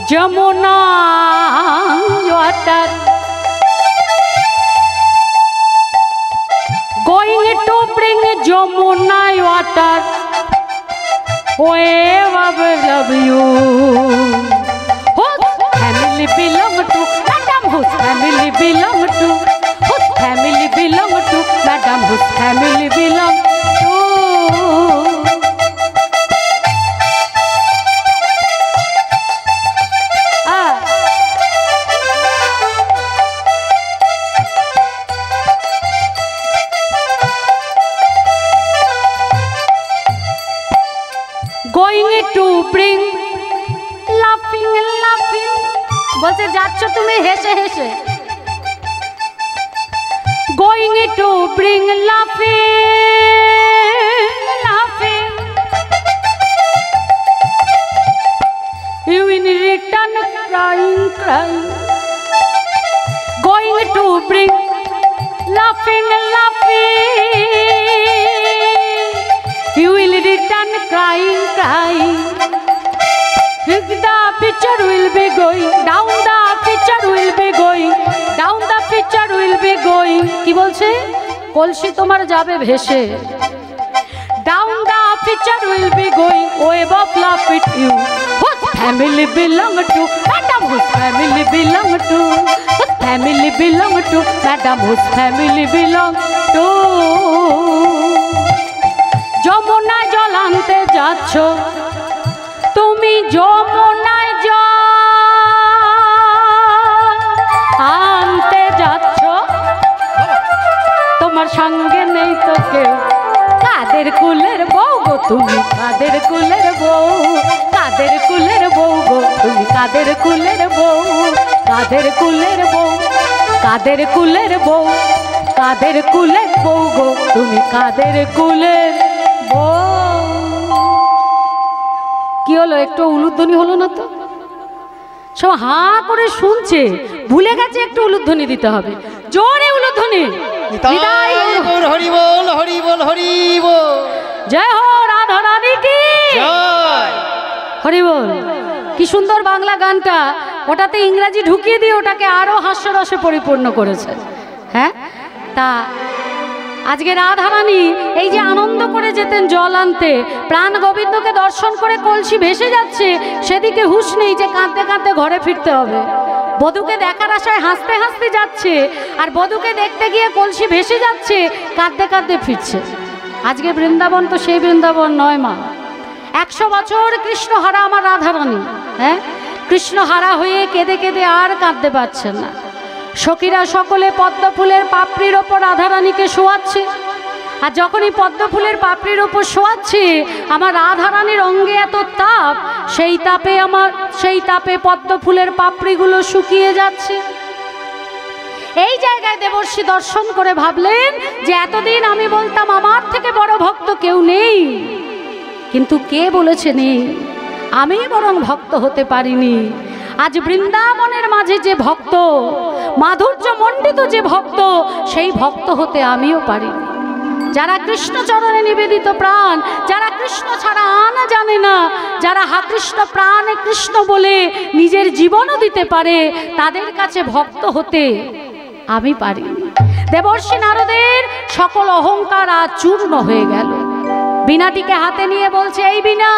Jamuna water going to bring Jamuna water wherever love you. Whose family belong to Madam? Whose family belong to? Whose family belong to Madam? Whose family belong to? Going to bring laughing laughing বলতে যাচ্ছ তুমি হেসে হেসে going to bring laughing laughing you in return crying crying going to bring laughing laughing you will return crying crying the picture will be going down the picture will be going down the picture will be going কি বলছে কলসি তোমার যাবে ভেসে down the picture will be going wave of love with you whose family belong to Madam whose family belong to whose family belong to Madam whose family belong to যমুনায় জল আনতে যাচ্ছ তুমি যমুনায় জল আনতে যাচ্ছ তোমার সঙ্গে নেই তো কেউ কাদের কুলের বউ গো তুমি কাদের কুলের বউ কাদের কুলের বউ গো তুমি কাদের কুলের বউ কাদের কুলের বউ কাদের কুলের বউ কাদের কুলের বউ গো তুমি কাদের কুলের কি হলো একটু উলুধ্বনি হলো না তো সব হাঁ করে শুনছে ভুলে গেছে একটু উলুধ্বনি দিতে হবে জোরে উলুধ্বনি হরি বল হরি বল হরি বল জয় হো রাধা রানী কি জয় হরি বল কি সুন্দর বাংলা গানটা ওটাতে ইংরেজি ঢুকিয়ে দিয়ে ওটাকে আরো হাস্যরসে পরিপূর্ণ করেছে হ্যাঁ তা আজকে রাধারানী এই যে আনন্দ করে যেতেন জল আনতে প্রাণ গোবিন্দকে দর্শন করে কলসি ভেসে যাচ্ছে সেদিকে হুঁশ নেই যে কাঁদতে কাঁদতে ঘরে ফিরতে হবে বধূকে দেখার আশায় হাসতে হাসতে যাচ্ছে আর বধূকে দেখতে গিয়ে কলসি ভেসে যাচ্ছে কাঁদতে কাঁদতে ফিরছে আজকে বৃন্দাবন তো সেই বৃন্দাবন নয় মা 100 বছর কৃষ্ণহারা আমার রাধারানী হ্যাঁ কৃষ্ণহারা হয়ে কেঁদে কেঁদে আর কাঁদতে পারছেন না সখীরা সকলে পদ্ম ফুলের পাপড়ির ওপর রাধারানীকে শোয়াচ্ছে আর যখনই পদ্ম ফুলের পাপড়ির ওপর শোয়াচ্ছে আমার রাধারানীর অঙ্গে এত তাপ সেই তাপে পদ্ম ফুলের পাপড়িগুলো শুকিয়ে যাচ্ছে এই জায়গায় দেবর্ষি দর্শন করে ভাবলেন যে এতদিন আমি বলতাম আমার থেকে বড় ভক্ত কেউ নেই কিন্তু কে বলেছে নেই আমি বরং ভক্ত হতে পারিনি আজ বৃন্দাবনের মাঝে যে ভক্ত মাধুর্য মণ্ডিত যে ভক্ত সেই ভক্ত হতে আমিও পারি যারা কৃষ্ণ চরণে নিবেদিত প্রাণ যারা কৃষ্ণ ছাড়া আনা জানে না যারা হা কৃষ্ণ প্রাণে কৃষ্ণ বলে নিজের জীবনও দিতে পারে তাদের কাছে ভক্ত হতে আমি পারি দেবর্ষি নারদের সকল অহংকার আজ চূর্ণ হয়ে গেল বীণাটিকে হাতে নিয়ে বলছে এই বীণা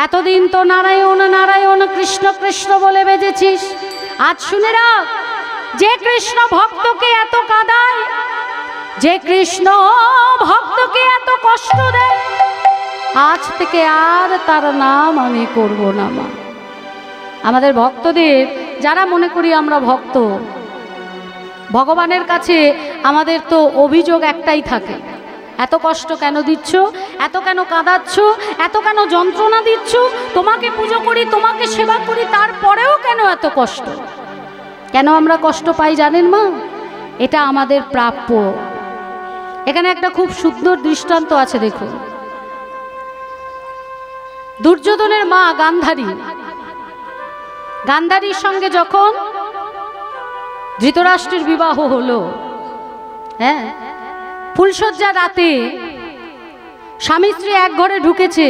এতদিন তো নারায়ণ নারায়ণ কৃষ্ণ কৃষ্ণ বলে বেজেছিস আজ শুনে রাখ যে কৃষ্ণ ভক্তকে এত কাঁদায় যে কৃষ্ণ ভক্তকে এত কষ্ট দেয় আজ থেকে আর তার নাম আমি করব না মা আমাদের ভক্তদের যারা মনে করি আমরা ভক্ত ভগবানের কাছে আমাদের তো অভিযোগ একটাই থাকে এত কষ্ট কেন দিচ্ছ এত কেন কাঁদাচ্ছ এত কেন যন্ত্রণা দিচ্ছ তোমাকে পুজো করি তোমাকে সেবা করি তারপরেও কেন এত কষ্ট কেন আমরা কষ্ট পাই জানেন মা এটা আমাদের প্রাপ্য এখানে একটা খুব সুন্দর দৃষ্টান্ত আছে দেখুন দুর্যোধনের মা গান্ধারীর সঙ্গে যখন ধৃতরাষ্ট্রের বিবাহ হলো হ্যাঁ ফুলশয্যা রাতে স্বামী স্ত্রী এক ঘরে ঢুকেছে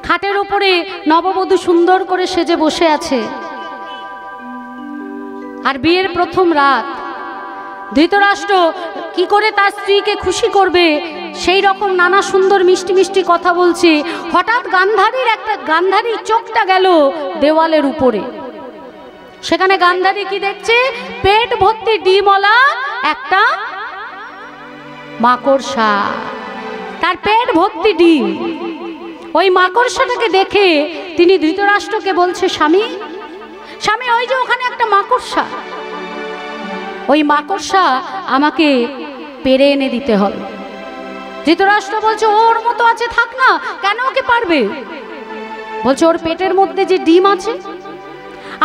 খাটের উপরে নববধূ সুন্দর করে সেজে বসে আছে। আর বিয়ের প্রথম রাত, ধৃতরাষ্ট্র কি করে তার স্ত্রীকে খুশি করবে সেই রকম নানা সুন্দর মিষ্টি মিষ্টি কথা বলছে। হঠাৎ গান্ধারীর চোখটা গেল দেওয়ালের উপরে। সেখানে গান্ধারী কি দেখছে? পেট ভর্তি ডিমওয়ালা একটা মাকড়সা, তার পেট ভর্তি ডিম। ওই মাকড়সাটাকে দেখে তিনি ধৃতরাষ্ট্রকে বলছে, স্বামী স্বামী, ওই যে ওখানে একটা মাকড়সা, ওই মাকড়সা আমাকে পেরে এনে দিতে হবে। ধৃতরাষ্ট্র বলছে, ওর মতো আছে, থাক না, কেন ওকে পারবে? বলছে, ওর পেটের মধ্যে যে ডিম আছে,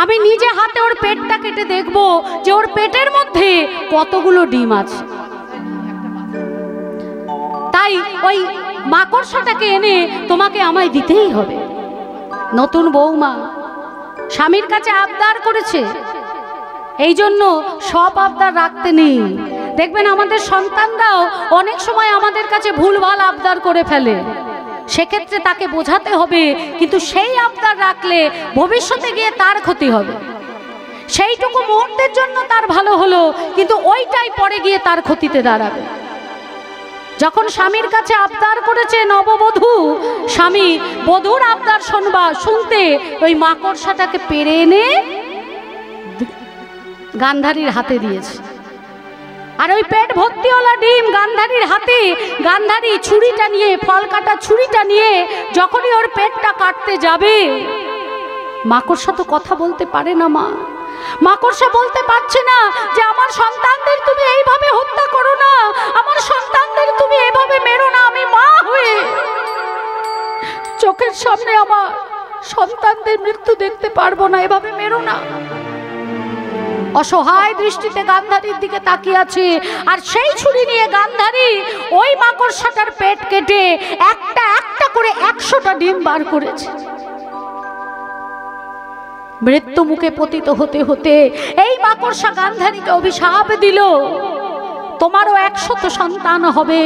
আমি নিজে হাতে ওর পেটটা কেটে দেখবো যে ওর পেটের মধ্যে কতগুলো ডিম আছে। তাই ওই মাকড়সাটাকে এনে তোমাকে আমায় দিতেই হবে। নতুন বৌমা স্বামীর কাছে আবদার করেছে, এই জন্য সব আবদার রাখতে নেই। দেখবেন আমাদের সন্তানরাও অনেক সময় আমাদের কাছে ভুলভাল আবদার করে ফেলে, সেক্ষেত্রে তাকে বোঝাতে হবে, কিন্তু সেই আবদার রাখলে ভবিষ্যতে গিয়ে তার ক্ষতি হবে। সেইটুকু মুহূর্তের জন্য তার ভালো হলো, কিন্তু ওইটাই পরে গিয়ে তার ক্ষতিতে দাঁড়াবে। যখন স্বামীর কাছে আবদার করেছে নববধূ, স্বামী বধূর আবদার শুনতে ওই মাকড়সাটাকে পেরে এনে গান্ধারীর হাতে দিয়েছে। আর ওই পেট ভর্তিওয়ালা ডিম গান্ধারীর হাতে, গান্ধারী ছুরিটা নিয়ে, ফল কাটা ছুরিটা নিয়ে যখনই ওর পেটটা কাটতে যাবে, মাকড়সা তো কথা বলতে পারে না মা। মাকড়সা বলতে পারছে না যে আমার সন্তানদের তুমি এইভাবে হত্যা করো না, আমার সন্তানদের তুমি এইভাবে মেরো না, আমি মা হয়ে চোখের সামনে আমার সন্তানদের মৃত্যু দেখতে পারবো না, এভাবে মেরো না। অসহায় দৃষ্টিতে গান্ধারীর দিকে তাকিয়ে আছে। আর সেই ছুরি নিয়ে গান্ধারী ওই মাকড়সাটার পেট কেটে একটা একটা করে 100টা ডিম বার করেছে। মৃত্যু মুখে পতিত হতে হতে এই মাকড়সা গান্ধারীকে অভিশাপ দিল, তোমারও 100 সন্তান হবে।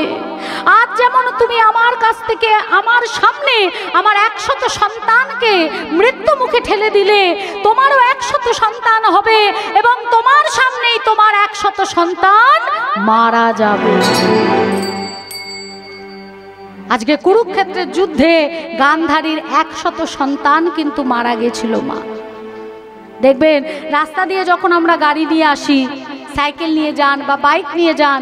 আজ যেমন তুমি আমার কাছ থেকে আমার সামনে আমার 100 সন্তানকে মৃত্যু মুখে ঠেলে দিলে, তোমারও 100 সন্তান হবে এবং তোমার সামনেই তোমার 100 সন্তান মারা যাবে। আজকে কুরুক্ষেত্রের যুদ্ধে গান্ধারীর 100 সন্তান কিন্তু মারা গেছিল মা। দেখবেন রাস্তা দিয়ে যখন আমরা গাড়ি নিয়ে আসি, সাইকেল নিয়ে যান বা বাইক নিয়ে যান,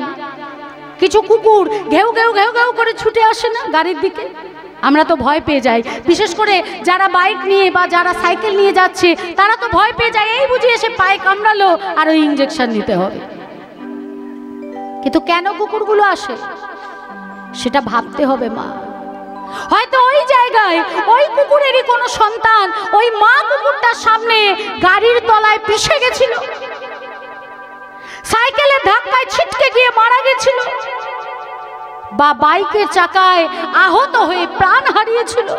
কিছু কুকুর ঘেউ ঘেউ ঘেউ ঘেউ করে ছুটে আসে না গাড়ির দিকে, আমরা তো ভয় পেয়ে যাই। বিশেষ করে যারা বাইক নিয়ে বা যারা সাইকেল নিয়ে যাচ্ছে তারা তো ভয় পেয়ে যায়, এই বুঝি এসে পায়ে কামড়ালো আর ওই ইঞ্জেকশন নিতে হবে। কিন্তু কেন কুকুরগুলো আসে সেটা ভাবতে হবে মা। হয়তো ওই জায়গায় ওই কুকুরেরই কোনো সন্তান ওই মা কুকুরটার সামনে গাড়ির তলায় পিষে গেছিল, সাইকেলের ধাক্কায় ছিটকে গিয়ে মারা গেছিল, বা বাইকের চাকায় আহত হয়ে প্রাণ হারিয়েছিল।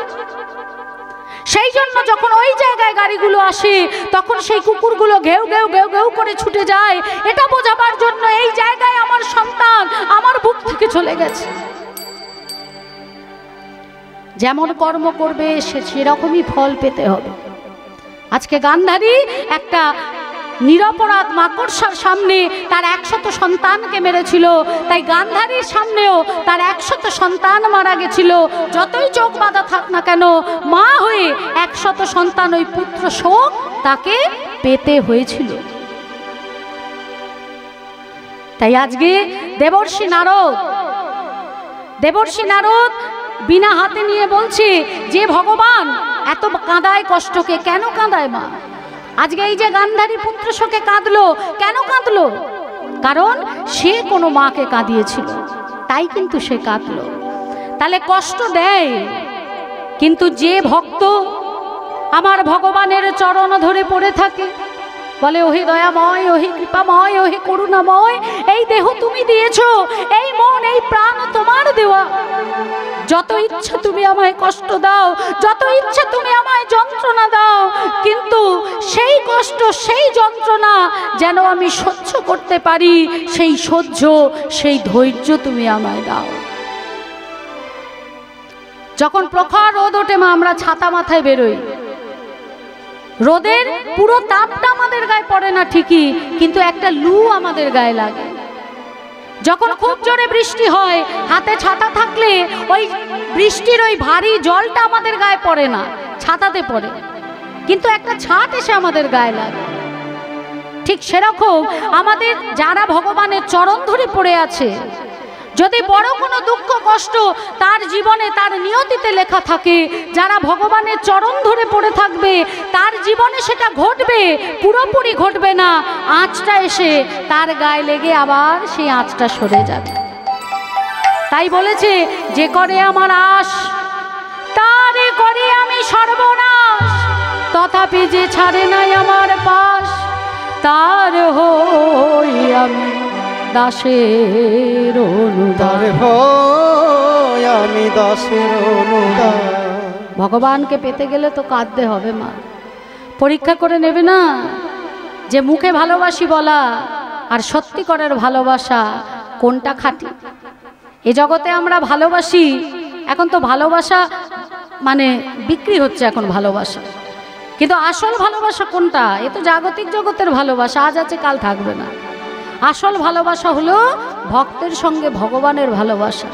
সেই জন্য যখন ওই জায়গায় গাড়িগুলো আসে তখন সেই কুকুরগুলো ঘেউ ঘেউ ঘেউ ঘেউ করে ছুটে যায়, এটা বোঝাবার জন্য এই জায়গায় আমার সন্তান আমার বুক থেকে চলে গেছে। যেমন কর্ম করবে সেরকমই ফল পেতে হবে। আজকে গান্ধারী একটা নিরপরাধ মাকড়সার সামনে তার 100 সন্তানকে মেরেছিল, তাই গান্ধারীর সামনেও তার 100 সন্তান মারা গেছিল। যতই চোখ বাঁধা থাক না কেন, মা হয়ে 100 সন্তান ওই পুত্র শোক তাকে পেতে হয়েছিল। তাই আজকে দেবর্ষি নারদ বিনা হাতে নিয়ে বলছে যে ভগবান এত কাঁদায় কষ্টকে, কেন কাঁদায় মা? আজকে এই যে গান্ধারী পুত্র শোকে কাঁদলো, কেন কাঁদলো? কারণ সে কোনো মাকে কাঁদিয়েছিল, তাই কিন্তু সে কাঁদলো। তাহলে কষ্ট দেয়, কিন্তু যে ভক্ত আমার ভগবানের চরণ ধরে পড়ে থাকে, বলে ওহে দয়াময়, ওহে কৃপাময়, ওহে করুণাময়, এই দেহ তুমি দিয়েছো, এই মন এই প্রাণ তোমার দেওয়া, যত ইচ্ছা তুমি আমায় কষ্ট দাও, যত ইচ্ছা তুমি আমায় যন্ত্রণা দাও, কিন্তু সেই কষ্ট সেই যন্ত্রণা যেন আমি সহ্য করতে পারি, সেই সহ্য সেই ধৈর্য তুমি আমায় দাও। যখন প্রখর রোদ ওঠে মা, আমরা ছাতা মাথায় বেরোই, রোদের পুরো তাপটা আমাদের গায়ে পড়ে না ঠিকই, কিন্তু একটা লু আমাদের গায়ে লাগে। যখন খুব জোরে বৃষ্টি হয়, হাতে ছাতা থাকলে ওই বৃষ্টির ওই ভারী জলটা আমাদের গায়ে পড়ে না, ছাতাতে পড়ে, কিন্তু একটা ছাট এসে আমাদের গায়ে লাগে। ঠিক সেরকম আমাদের যারা ভগবানের চরণ ধরে পড়ে আছে, যদি বড় কোনো দুঃখ কষ্ট তার জীবনে তার নিয়তিতে লেখা থাকে, যারা ভগবানের চরণ ধরে পড়ে থাকবে তার জীবনে সেটা ঘটবে, পুরোপুরি ঘটবে না, আঁচটা এসে তার গায়ে লেগে আবার সেই আঁচটা সরে যাবে। তাই বলেছে, যে করে আমার আশ তারে করে আমি সর্বনাশ, তথাপি যে ছাড়ে নাই আমার পাশ, তার হই আমি দাসের অনুদান। আমি দাসের অনুদান। ভগবানকে পেতে গেলে তো কাঁদতে হবে মা, পরীক্ষা করে নেবে না যে মুখে ভালোবাসি বলা আর সত্যিকারের ভালোবাসা কোনটা খাঁটি। এ জগতে আমরা ভালোবাসি, এখন তো ভালোবাসা মানে বিক্রি হচ্ছে এখন ভালোবাসা, কিন্তু আসল ভালোবাসা কোনটা? এ তো জাগতিক জগতের ভালোবাসা, আজ আছে কাল থাকবে না। আসল ভালোবাসা হলো ভক্তের সঙ্গে ভগবানের ভালোবাসা।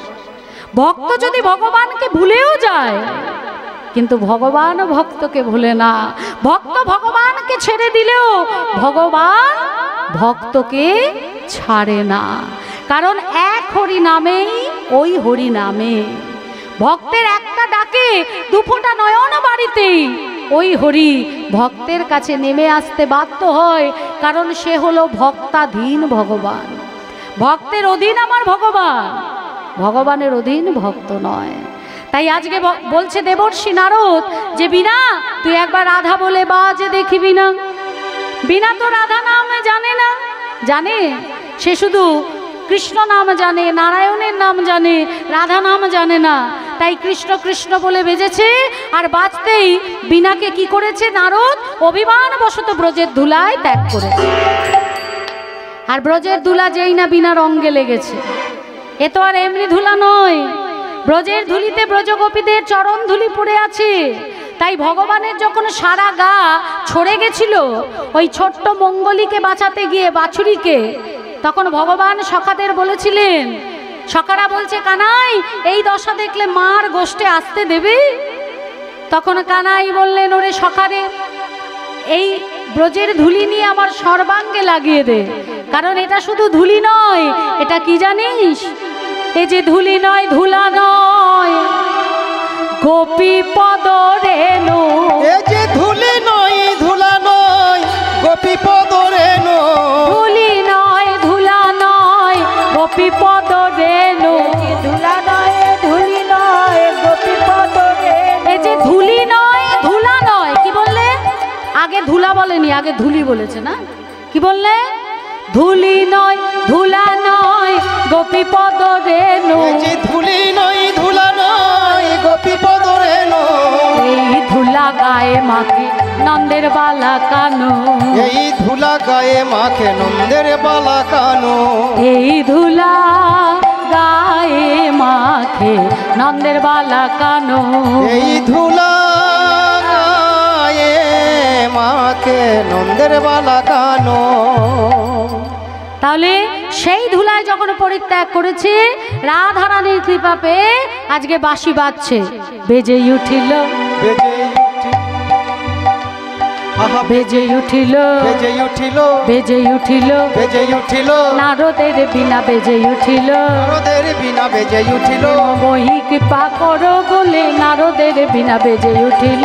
ভক্ত যদি ভগবানকে ভুলেও যায়, কিন্তু ভগবান ভক্তকে ভুলে না। ভক্ত ভগবানকে ছেড়ে দিলেও ভগবান ভক্তকে ছাড়ে না, কারণ এক হরি নামেই ওই হরি নামে। ভক্তের একটা ডাকে দুফোঁটা নয়ন বাড়িতেই ওই হরি ভক্তের কাছে নেমে আসতে বাধ্য হয়, কারণ সে হলো ভক্তাধীন ভগবান। ভক্তের অধীন আমার ভগবান, ভগবানের অধীন ভক্ত নয়। তাই আজকে বলছে দেবর্ষি নারদ যে বিনা তুই একবার রাধা বলে বাজে দেখিবি না। বিনা তো রাধা নাম জানে না, জানে সে শুধু কৃষ্ণ নাম জানে, নারায়ণের নাম জানে, রাধা নাম জানে না। তাই কৃষ্ণ কৃষ্ণ বলে বেজেছে, আর বাজতেই বিনাকে কি করেছে নারদ? অভিমান বশত ব্রজের ধুলায় ত্যাগ করেছে। আর ব্রজের ধুলা যেই না বিনার অঙ্গে লেগেছে, এ তো আর এমনি ধুলা নয়, ব্রজের ধুলিতে ব্রজগোপীদের চরণ ধুলি পড়ে আছে। তাই ভগবানের যখন সারা গা ছড়ে গেছিল ওই ছোট্ট মঙ্গলীকে বাঁচাতে গিয়ে, বাছুরিকে, তখন ভগবান সখাদের বলেছিলেন, সখারা বলছে কানাই এই দশা দেখলে মার গোষ্ঠে আসতে দেবে? তখন কানাই বললেন, ওরে সখারে, এই ব্রজের ধুলি নিয়ে আমার সর্বাঙ্গে লাগিয়ে দে, কারণ এটা শুধু ধুলি নয়, এটা কি জানিস? এই যে ধুলি নয়, ধুলা নয়, গোপী পদ রেণু। এই যে ধুলি নয়, ধুলা নয়, গোপী পদ রেণু। ধুলি নয়, ধুলা নয়, গোপী পদ রেণু। ধুলা নয়, ধুলি নয়, গোপী পদ রেণু। এই যে ধুলি নয়, ধুলা নয়, কি বললে? আগে ধুলা বলেনি, আগে ধুলি বলেছে না? কি বললে? ধুলি নয়, ধুলা নয়, গোপী পদ রেণু। এই যে ধুলি নয়, ধুলা নয়, গোপী পদ রেণু। এই ধুলা গায়ে মাকে নন্দের বালা কানো। এই ধুলা গায়ে মাখে নন্দের বালা কানো। এই ধুলা গায়ে মাখে নন্দের বালা কানো। এই ধুলা গায়ে মাখে নন্দের বালা কানো। তাহলে সেই ধুলায় যখন পরিত্যাগ করেছে, রাধারানীর কৃপা পেয়ে আজকে বাঁশি বাজছে, বেজে উঠিল, বেজে উঠিল, বেজে উঠিল, বেজে উঠিল, বেজে উঠিল, নারদের বিনা বেজে উঠিল। নারদের বিনা বেজে উঠিল। মহি কৃপা করো বলে নারদের বিনা বেজে উঠিল।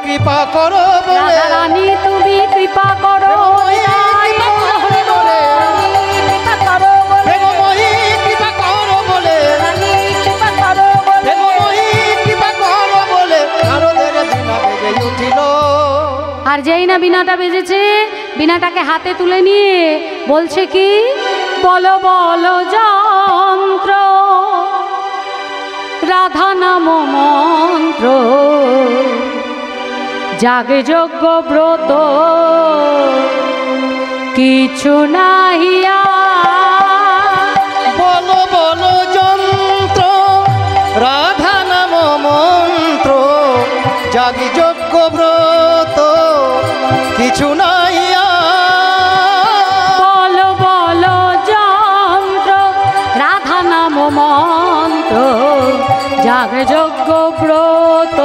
কৃপা করো বলে রাধারানী তুমি কৃপা করো, আর যেই না বিনাটা বেজেছে, বিনাটাকে হাতে তুলে নিয়ে বলছে কি, বলো বলো যন্ত্র রাধা নাম মন্ত্র, জাগে যজ্ঞ ব্রত কিছু নাহিয়া। বলো বলো যন্ত্র রাধা নাম জাগি যজ্ঞ ব্রত কিছু নাই বলো বলো যন্ত্র রাধা নাম মন্ত্র যাগ যজ্ঞ ব্রত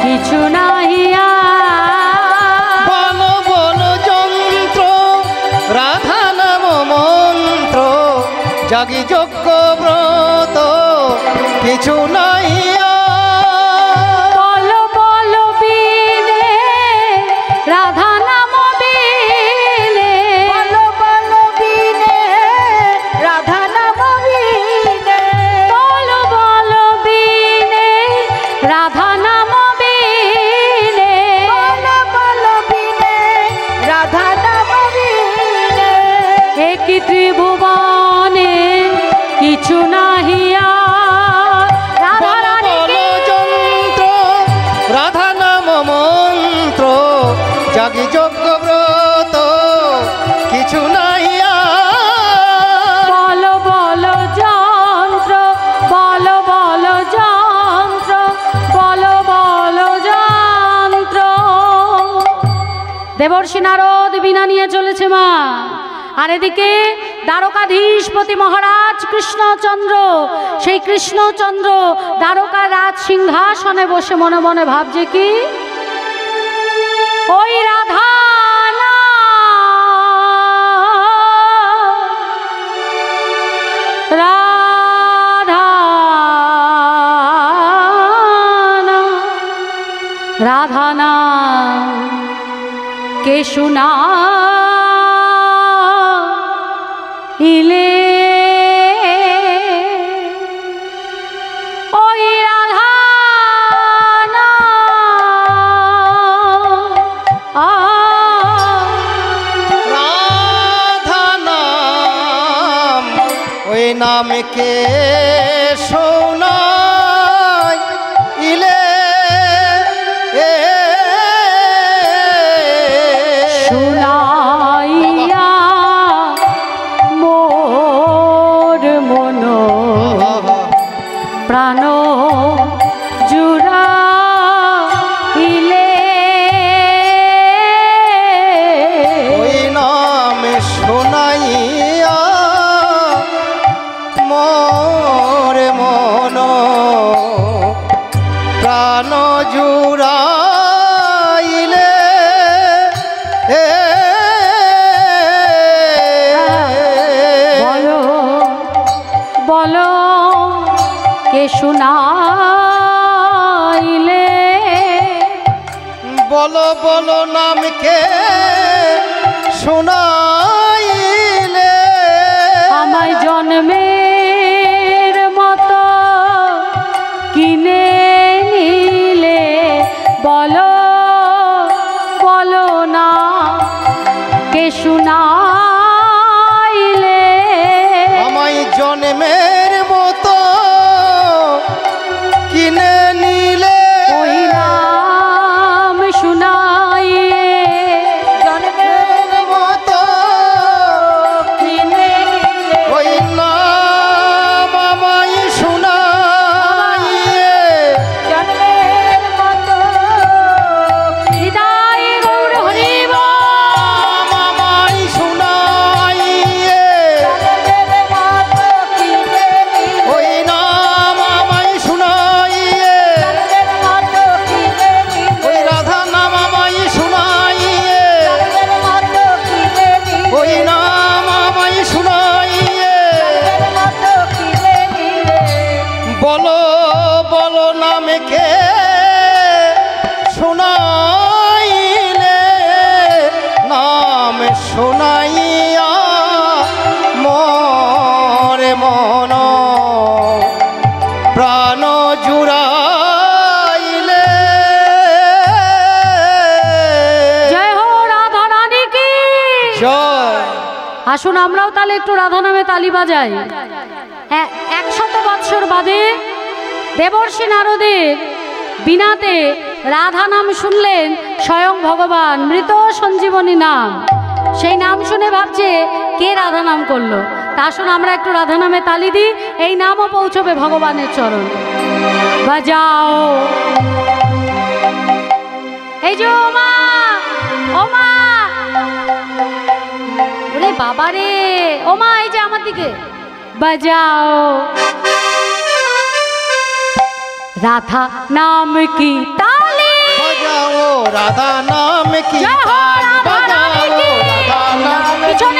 কিছু নাহিয়া বলো বলো যন্ত্র রাধা নাম মন্ত্র জাগি যজ্ঞ ব্রত কিছু নাই বলো বলো বিনে রাধা নাম বিনে বলো বলো বিনে রাধা নাম বিনে বলো বলো বিনে রাধা নাম বিনে বলো বলো বিনে রাধা নাম বিনে একই ত্রিভুবনে কিছু নাহিয়া রাধা নাম মন্ত্র জাগি যজ্ঞ ব্রত কিছু নাই বলো বলো যন্ত্র বলো বলো যন্ত্র বলো বলো যন্ত্র দেবর্ষি নারদ বীণা নিয়ে চলেছে মা আর এদিকে দ্বারকাধীশপতি মহারাজ কৃষ্ণচন্দ্র সেই কৃষ্ণচন্দ্র দ্বারকা রাজ সিংহাসনে বসে মনে মনে ভাবছে কি ওই রাধা রাধা রাধা না কে শুনা ইলে ওই রাধা না রাধা নাম ওই নামকে শোনাই ইলে শুনাইয়া মোর মন প্রাণ জুড়া ইলে ওই নাম শোনাইয়া মোর মন প্রাণ জুড়াইলে বলো বলো কে শুনাইলে বলো বলো নামকে শোনাইলে আমায় জন্মের মতো কিনে নিলে বলো বলো না কে শুনাইলে আমায় জন্মের মতো কিনে নিলে ওই নাম শুনাইয়ে জন্মের মতো কিনে নিলে ওই নাম আমায় শোনাইয়ে জন্মের মতো হৃদয় গৌর হরি নাম আমায় শোনাইয়ে ওই নাম আমায় শোনাইয়ে ওই রাধা নাম আমায় শোনাইয়ে ওই নাম আমায় শোনাইয়ে বলো বলো নামকে শোনাইলে নাম শোনাইয়া মরে মন প্রাণ জুড়াইলে জয় হো রাধা রানী কি জয়। আসুন আমরাও তাহলে একটু রাধা নামে তালি বাজাই 100 বৎসর বাদে দেবর্ষি নারদের বিনাতে রাধা নাম শুনলেন স্বয়ং ভগবান মৃত সঞ্জীবনী নাম সেই নাম শুনে ভাবছে কে রাধা নাম করলো তা আসুন আমরা একটু রাধা নামে তালি দিই এই নামও পৌঁছবে ভগবানের চরণ বাজাও এই যে ওমা ওমা, ওরে বাবা রে, ওমা এই যে আমার দিকে বাজাও राधा नाम की ताली, बजाओ राधा नाम की जय हो राधा रानी की,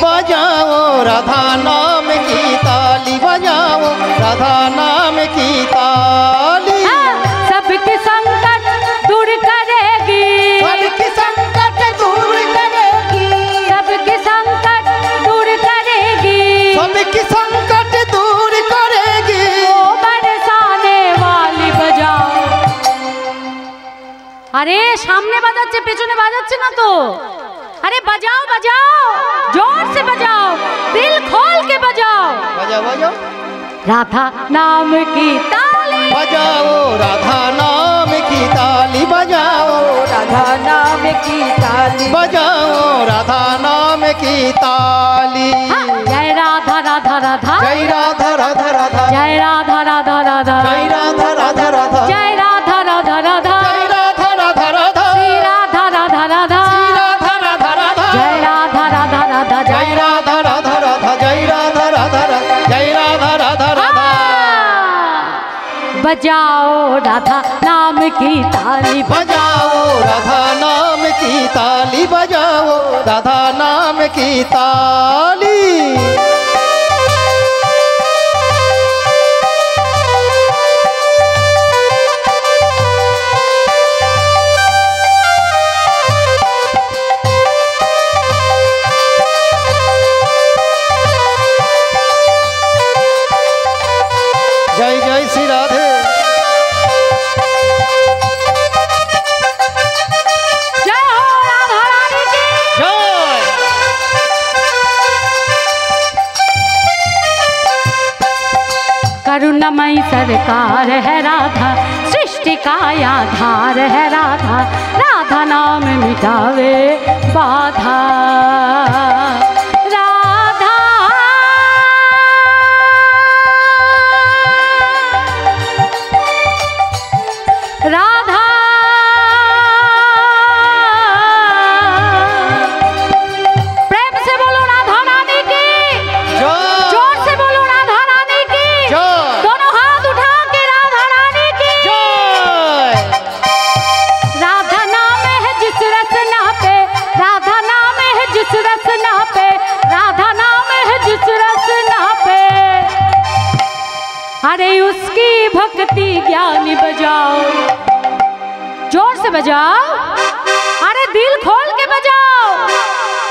बजाओ राधा नाम की ताली, बजाओ राधा नाम की ताली। सबके संकट दूर करेगी, सबके संकट दूर करेगी, सबके संकट दूर करेगी, सबके संकट दूर करेगी। ओ बरसाने वाली बजाओ। अरे सामने বাজাচ্ছে পেছনে বাজাচ্ছে না তো, अरे बजाओ बजाओ जोर से बजाओ, दिल खोल के बजाओ, बजाओ बजाओ राधा नाम की ताली, बजाओ राधा नाम की ताली, बजाओ राधा नाम की ताली, बजाओ राधा नाम की ताली। जय राधा राधा राधा, जय राधा राधा राधा, जय राधा राधा राधा, जय राधा राधा राधा, जय राधा राधा राधा, जय राधा राधा राधा, श्री राधा राधा राधा, श्री राधा राधा राधा, जय राधा राधा राधा, जय राधा राधा राधा, जय राधा राधा राधा, जय राधा राधा राधा। बजाओ राधा नाम की ताली, बजाओ राधा नाम की ताली, बजाओ राधा नाम की ताली। जय जय श्री राधे। जय हो राधा रानी की, जय। करुणामयी सरकार है राधा, सृष्टि का आधार है राधा, राधा नाम मिटावे बाधा, राधा राधा प्रेम से बोलो राधा रानी की, जय जोर से बोलो राधा रानी की, जय दोनों हाथ उठा के राधा रानी की। जय। राधा नाम है जिस रसना पे, राधा नाम है जिस रसना पे, राधा नाम है जिस रसना पे, अरे उसकी भक्ति ज्ञानी बजाओ, जोर से बजाओ, अरे दिल खोल के बजाओ,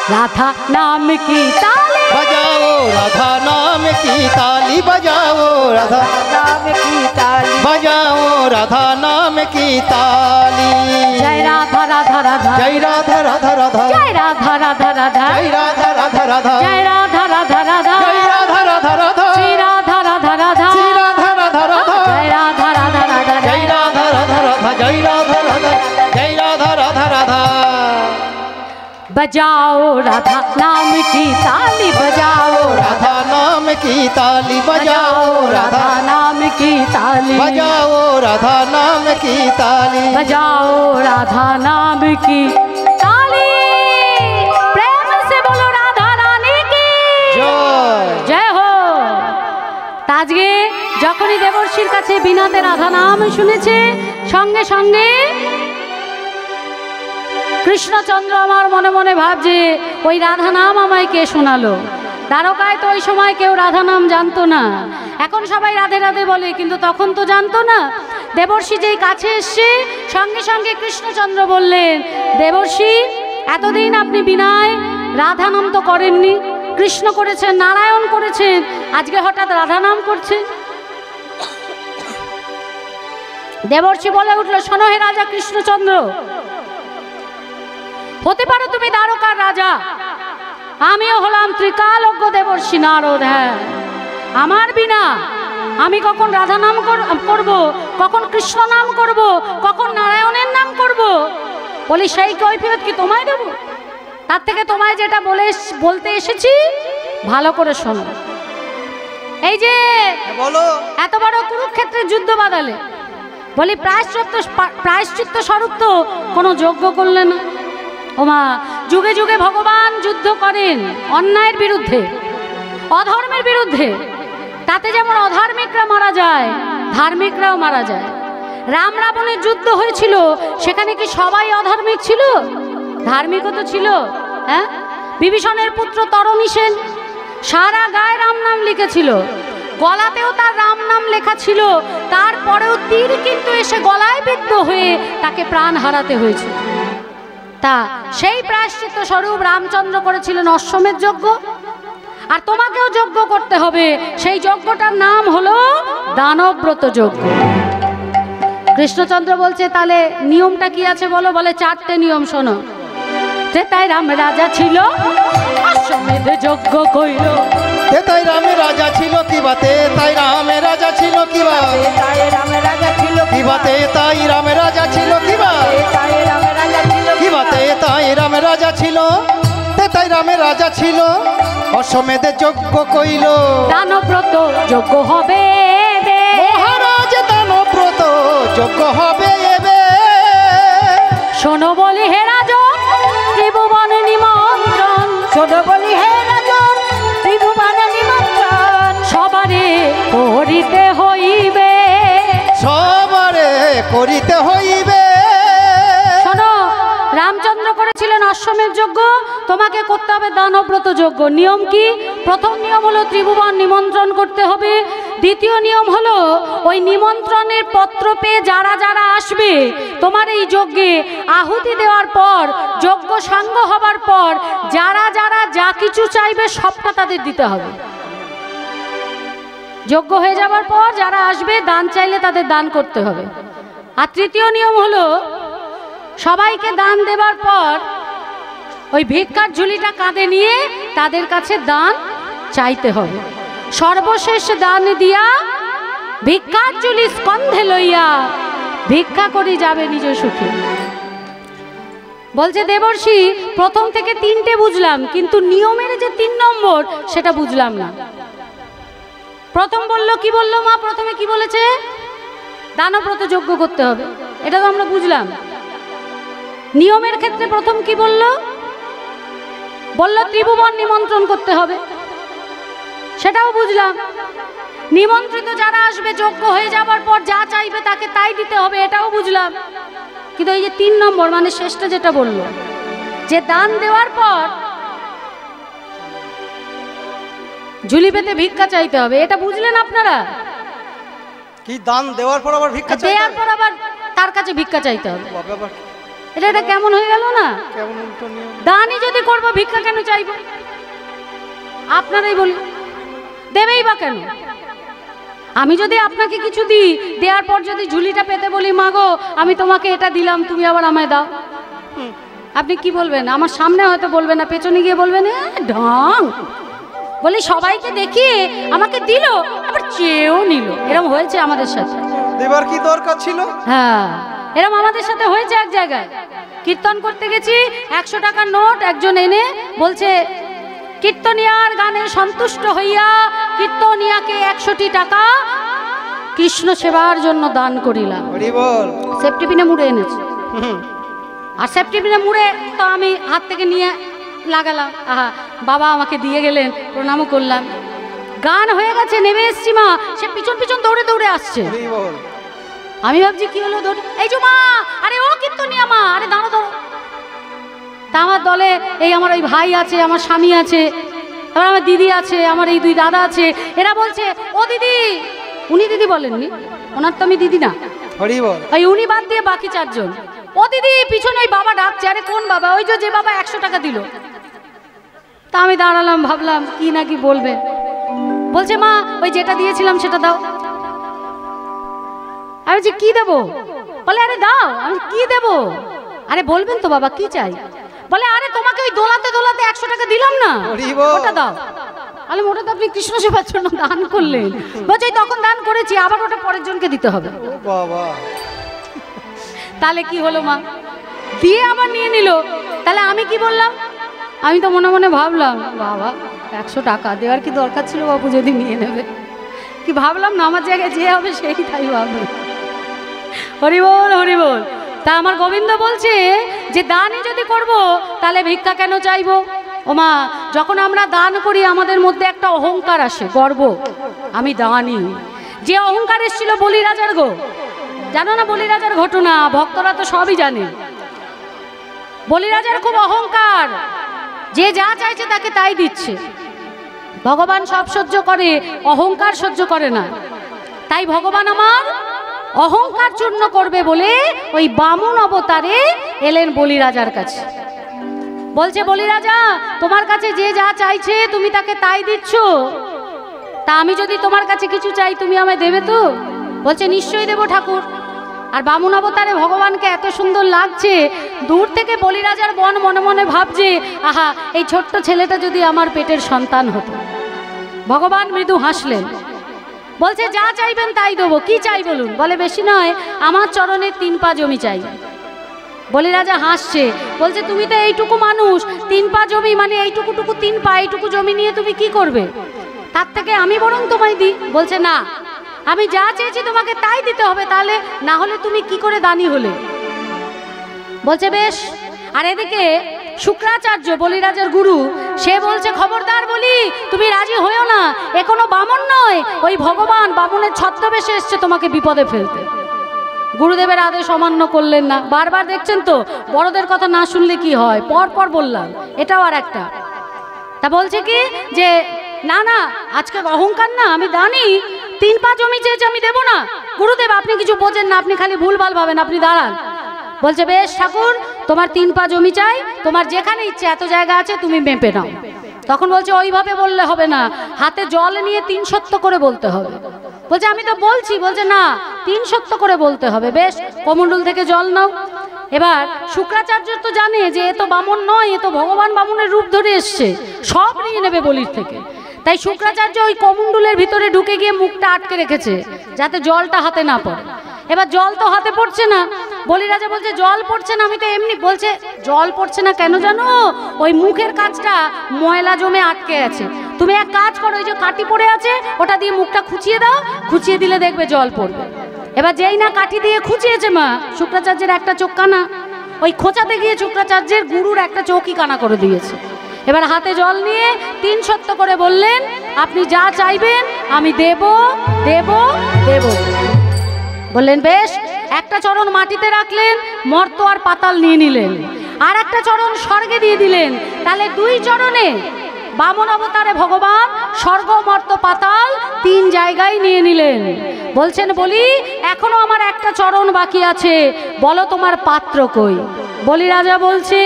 राधा नाम की ताली, बजाओ राधा नाम की ताली, बजाओ राधा नाम की ताली, बजाओ राधा नाम की ताली। जय राधा राधा राधा, जय राधा राधा राधा, जय राधा राधा राधा, जय राधा राधा राधा, जय राधा राधा राधा, जय राधा राधा राधा, श्री राधा राधा राधा, श्री राधा राधा राधा, जय राधा राधा राधा, जय राधा राधा राधा, जय राधा राधा, जय राधा राधा राधा। बजाओ राधा नाम की ताली, बजाओ राधा नाम की ताली, बजाओ राधा नाम की ताली, बजाओ राधा नाम की ताली, बजाओ राधा नाम की ताली, प्रेम से बोलो राधा रानी की जय। जय हो। আজকে যখনই দেবর্ষির কাছে বিনাতে রাধা নাম শুনেছে, সঙ্গে সঙ্গে কৃষ্ণচন্দ্র আমার মনে মনে ভাবছে ওই রাধা নাম আমায় কে শোনালো। দ্বারকায় তো ওই সময় কেউ রাধা নাম জানতো না, এখন সবাই রাধে রাধে বলে, কিন্তু তখন তো জানতো না। দেবর্ষি যেই কাছে এসছে, সঙ্গে সঙ্গে কৃষ্ণচন্দ্র বললেন, দেবর্ষি এতদিন আপনি বিনায় রাধা নাম তো করেননি, কৃষ্ণ করেছেন, নারায়ণ করেছেন, আজকে হঠাৎ রাধা নাম করছেন। দেবর্ষি বলে উঠল, শোনো হে রাজা কৃষ্ণচন্দ্র, হতে পারো তুমি দ্বারকার রাজা, আমিও হলাম ত্রিকালজ্ঞ দেবর্ষি নারদ। হ্যাঁ, আমার বিনা আমি কখন রাধা নাম করব, কখন কৃষ্ণ নাম করব, কখন নারায়ণের নাম করব? বলি সেই কৈফিয়ত কি তোমায় দেব? তার থেকে তোমায় যেটা বলতে এসেছি ভালো করে শোনো। এই যে বলো, এত বড় কুরুক্ষেত্রের যুদ্ধ বাঁধালে, বলি প্রায়শ্চিত্ত স্বরূপ তো কোনো যজ্ঞ করলে না। ওমা, যুগে যুগে ভগবান যুদ্ধ করেন অন্যায়ের বিরুদ্ধে, অধর্মের বিরুদ্ধে। তাতে যেমন অধার্মিকরা মারা যায়, ধার্মিকরাও মারা যায়। রাম রাবণের যুদ্ধ হয়েছিল, সেখানে কি সবাই অধার্মিক ছিল? ধার্মিকও তো ছিল। হ্যাঁ, বিভীষণের পুত্র তরণী সেন সারা গায়ে রাম নাম লিখেছিল, গলাতেও তার রাম নাম লেখা ছিল, তারপরেও তীর কিন্তু এসে গলায় বিদ্ধ হয়ে তাকে প্রাণ হারাতে হয়েছিল। তা সেই প্রায়শ্চিত্ত স্বরূপ রামচন্দ্র করেছিলেন অশ্বমেধ যজ্ঞ। আর তোমাকেও যজ্ঞ করতে হবে, সেই যজ্ঞটার নাম হলো দানবব্রত যজ্ঞ। কৃষ্ণচন্দ্র বলছে তাহলে নিয়মটা কি আছে বলো? বলে 4টে নিয়ম শোনো। তাই রাম রাজা ছিল, অশ্বমেধ যজ্ঞ কইল। তাই রামে রাজা ছিল কিবাতে, তাই রামে রাজা ছিল কিবা, তাই রাম রাজা ছিল কিবাতে তাই রামে রাজা ছিল কিবা, তাই রাম রাজা ছিল কিবাতে তাই রামে রাজা ছিল, তাই রামে রাজা ছিল, অশ্বমেধে যজ্ঞ কইল। দানব্রত যজ্ঞ হবে বে, মহারাজ দানব্রত যজ্ঞ হবে এবে। শোনো বলি হে রাজন, ত্রিভুবন নিমন্ত্রণ। শোনো বলি হে রাজন, ত্রিভুবন নিমন্ত্রণ। সবারে করিতে হইবে, সবারে করিতে হইবে। শোনো, রামচন্দ্র করেছিলেন অশ্বমেধ যজ্ঞ, তোমাকে করতে হবে দানব্রত যজ্ঞ। নিয়ম কি? প্রথম নিয়ম হলো ত্রিভুবন নিমন্ত্রণ করতে হবে। দ্বিতীয় নিয়ম হলো ওই নিমন্ত্রণের পত্র পেয়ে যারা যারা আসবে তোমার এই যজ্ঞে আহুতি দেওয়ার পর, যজ্ঞ সাঙ্গ হবার পর যারা যারা যা কিছু চাইবে সবটা তাদের দিতে হবে। যজ্ঞ হয়ে যাবার পর যারা আসবে দান চাইলে তাদের দান করতে হবে। আর তৃতীয় নিয়ম হলো সবাইকে দান দেবার পর ওই ভিক্ষার ঝুলিটা কাঁধে নিয়ে তাদের কাছে দান চাইতে হবে। সর্বশেষ দান দিয়া ভিক্ষার ঝুলি স্কন্ধে লইয়া ভিক্ষা করি যাবে নিজ সুখে। বলছে দেবর্ষি, প্রথম থেকে 3টে বুঝলাম, কিন্তু নিয়মের যে 3 নম্বর সেটা বুঝলাম না। প্রথম বললো কি বললো মা? প্রথমে কি বলেছে? দানব্রত যজ্ঞ করতে হবে, এটা তো আমরা বুঝলাম। নিয়মের ক্ষেত্রে প্রথম কি বললো? বললো ত্রিভুবন নিমন্ত্রণ করতে হবে, সেটাও বুঝলাম। নিমন্ত্রিত যারা আসবে যজ্ঞ হয়ে যাবার পর যা চাইবে তাকে তাই দিতে হবে, এটাও বুঝলাম। কিন্তু এই যে 3 নম্বর মানে শেষটা যেটা বললো, যে দান দেওয়ার পর ঝুলি পেতে ভিক্ষা চাইতে হবে, এটা বুঝলেন আপনারা? কি দান দেওয়ার পর আবার ভিক্ষা চাইতে দেওয়ার হবে? পর আবার তার কাছে ভিক্ষা চাইতে হবে। বাবা, এটা কেমন হয়ে গেল না? কেমন উল্টো নিয়ম। দানই যদি করবো ভিক্ষা কেন চাইবো? আপনারাই বলি, দেবেই বা কেন? আমি যদি আপনাকে কিছু দিই, দেওয়ার পর যদি ঝুলিটা পেতে বলি মাগো আমি তোমাকে এটা দিলাম, তুমি আবার আমায় দাও, আপনি কি বলবেন? আমার সামনে হয়তো বলবেন না, পেছনে গিয়ে বলবেন ঢং। বলি সবাইকে দেখিয়ে আমাকে দিল, আবার চেয়েও নিল। এরকম হয়েছে আমাদের সাথে। দেবার কি দরকার ছিল? হ্যাঁ, এরকম আমাদের সাথে হয়েছে। এক জায়গায় কীর্তন করতে গেছি, 100 টাকার নোট একজন এনে বলছে কীর্তনিয়ার গানে সন্তুষ্ট হইয়া কীর্তনিয়াকে 100টি টাকা কৃষ্ণ সেবার জন্য দান করিলাম। সেফটি পিনে মুড়ে এনেছে, আর সেফটি পিনে মুড়ে তো আমি হাত থেকে নিয়ে লাগালাম। আহা, বাবা আমাকে দিয়ে গেলেন, প্রণামও করলাম। গান হয়ে গেছে, নেমে এসছি, মা সে পিছন পিছন দৌড়ে দৌড়ে আসছে। আমি ভাবছি কি হলো, দৌড়, এই যে মা, আরে ও কীর্তনিয়া মা, আরে দাঁড়ো দাঁড়ো। তা আমার দলে এই আমার ওই ভাই আছে, আমার স্বামী আছে, তারপর আমার দিদি আছে, আমার এই 2 দাদা আছে। এরা বলছে ও দিদি, উনি দিদি বলেননি, ওনার তো আমি দিদি না, ওই উনি বাদ দিয়ে বাকি 4 জন ও দিদি। পিছনে ওই বাবা ডাকছে, আরে কোন বাবা? ওই যে বাবা 100 টাকা দিল। তা আমি দাঁড়ালাম, ভাবলাম কি না কি বলবে। বলছে মা ওই যেটা দিয়েছিলাম সেটা দাও। আমি বলছি কি দেবো? বলে আরে দাও। আমি কি দেবো? আরে বলবেন তো বাবা কি চাই? বলে আরে তোমাকে ওই দোলাতে দোলাতে 100 টাকা দিলাম না, ওটা দাও। আরে ওটা তো আপনি কৃষ্ণ সেবার জন্য দান করলেন। বলছে তখন দান করেছি, আবার ওটা পরের জনকে দিতে হবে। তাহলে কি হলো মা? দিয়ে আবার নিয়ে নিল। তাহলে আমি কি বললাম? আমি তো মনে মনে ভাবলাম বাবা 100 টাকা দেওয়ার কি দরকার ছিল বাবু, যদি নিয়ে নেবে। কি ভাবলাম না, আমার জায়গায় যে হবে সেই তাই ভাববে। হরি বল হরি বল। তা আমার গোবিন্দ বলছে যে দানই যদি করব তাহলে ভিক্ষা কেন চাইবো? ও মা, যখন আমরা দান করি আমাদের মধ্যে একটা অহংকার আসে, গর্ব, আমি দানি। যে অহংকার এসেছিল বলিরাজার গো, জানো না বলিরাজার ঘটনা? ভক্তরা তো সবই জানে। বলিরাজার খুব অহংকার, যে যা চাইছে তাকে তাই দিচ্ছে। ভগবান সব সহ্য করে, অহংকার সহ্য করে না। তাই ভগবান আমার অহংকার চূর্ণ করবে বলে ওই বামন অবতারে এলেন বলিরাজার কাছে। বলছে বলিরাজা, তোমার কাছে যে যা চাইছে তুমি তাকে তাই দিচ্ছ, তা আমি যদি তোমার কাছে কিছু চাই তুমি আমায় দেবে তো? বলছে নিশ্চয়ই দেবো ঠাকুর। আর বামন অবতারে ভগবানকে এত সুন্দর লাগছে, দূর থেকে বলিরাজার বন মনে মনে ভাবছে, আহা, এই ছোট্ট ছেলেটা যদি আমার পেটের সন্তান হতো। ভগবান মৃদু হাসলেন, বলছে যা চাইবেন তাই দেবো। কি চাই বলুন? বলে বেশি নয়, আমার চরণের 3 পা জমি চাই। বলিরাজা হাসছে, বলছে তুমি তো এইটুকু মানুষ, 3 পা জমি মানে এইটুকু 3 পা, এইটুকু জমি নিয়ে তুমি কি করবে? তার থেকে আমি বরং তোমায় দিই। বলছে না, আমি যা চেয়েছি তোমাকে তাই দিতে হবে, তাহলে না হলে তুমি কি করে দানি হলে? বলছে বেশ। আর এদিকে শুক্রাচার্য বলিরাজার গুরু, সে বলছে খবরদার বলি, তুমি রাজি হইও না, এ কোনো বামন নয়, ওই ভগবান বামনের ছদ্মবেশে এসছে তোমাকে বিপদে ফেলতে। গুরুদেবের আদেশ অমান্য করলেন না। বারবার দেখছেন তো, বড়দের কথা না শুনলে কি হয়, পর পর বললাম, এটাও আর একটা। তা বলছে কি যে না না, আজকে অহংকার না, আমি দানি, 3 পা জমি চেয়েছে, আমি দেবো না। গুরুদেব আপনি কিছু বোঝেন না, আপনি খালি ভুলভাল ভাবেন, আপনি দাঁড়ান। বলছে বেশ ঠাকুর, তোমার 3 পা জমি চাই, তোমার যেখানে ইচ্ছে এত জায়গা আছে তুমি মেপে নাও। তখন বলছে ওইভাবে বললে হবে না, হাতে জল নিয়ে 3 সত্য করে বলতে হবে। বলছে আমি তো বলছি। বলছে না, 3 সত্য করে বলতে হবে। বেশ, কমণ্ডল থেকে জল নাও। এবার শুক্রাচার্য তো জানে যে এ তো বামন নয়, এ তো ভগবান বামনের রূপ ধরে এসছে, সব নিয়ে নেবে বলির থেকে। তাই শুক্রাচার্য ওই কমণ্ডলের ভিতরে ঢুকে গিয়ে মুখটা আটকে রেখেছে যাতে জলটা হাতে না পড়ে। এবার জল তো হাতে পড়ছে না। বলিরাজা বলছে জল পড়ছে না, আমি তো এমনি। বলছে জল পড়ছে না কেন জানো? ওই মুখের কাজটা ময়লা জমে আটকে আছে। তুমি এক কাজ করো, ওই যে কাঠি পড়ে আছে ওটা দিয়ে মুখটা খুঁচিয়ে দাও, খুঁচিয়ে দিলে দেখবে জল পড়বে। এবার যেই না কাঠি দিয়ে খুঁচিয়েছে মা, শুক্রাচার্যের একটা চোখ কানা, ওই খোঁচাতে গিয়ে শুক্রাচার্যের গুরুর একটা চোখই কানা করে দিয়েছে। এবার হাতে জল নিয়ে 3 সত্য করে বললেন, আপনি যা চাইবেন আমি দেব দেব দেব। বললেন বেশ। একটা চরণ মাটিতে রাখলেন, মর্ত আর পাতাল নিয়ে নিলেন, আর একটা চরণ স্বর্গে দিয়ে দিলেন। তাহলে 2 চরণে বামন অবতারে ভগবান স্বর্গ মর্ত পাতাল 3 জায়গায় নিয়ে নিলেন। বলছেন বলি এখনো আমার একটা চরণ বাকি আছে, বলো তোমার পাত্র কই? বলিরাজা বলছে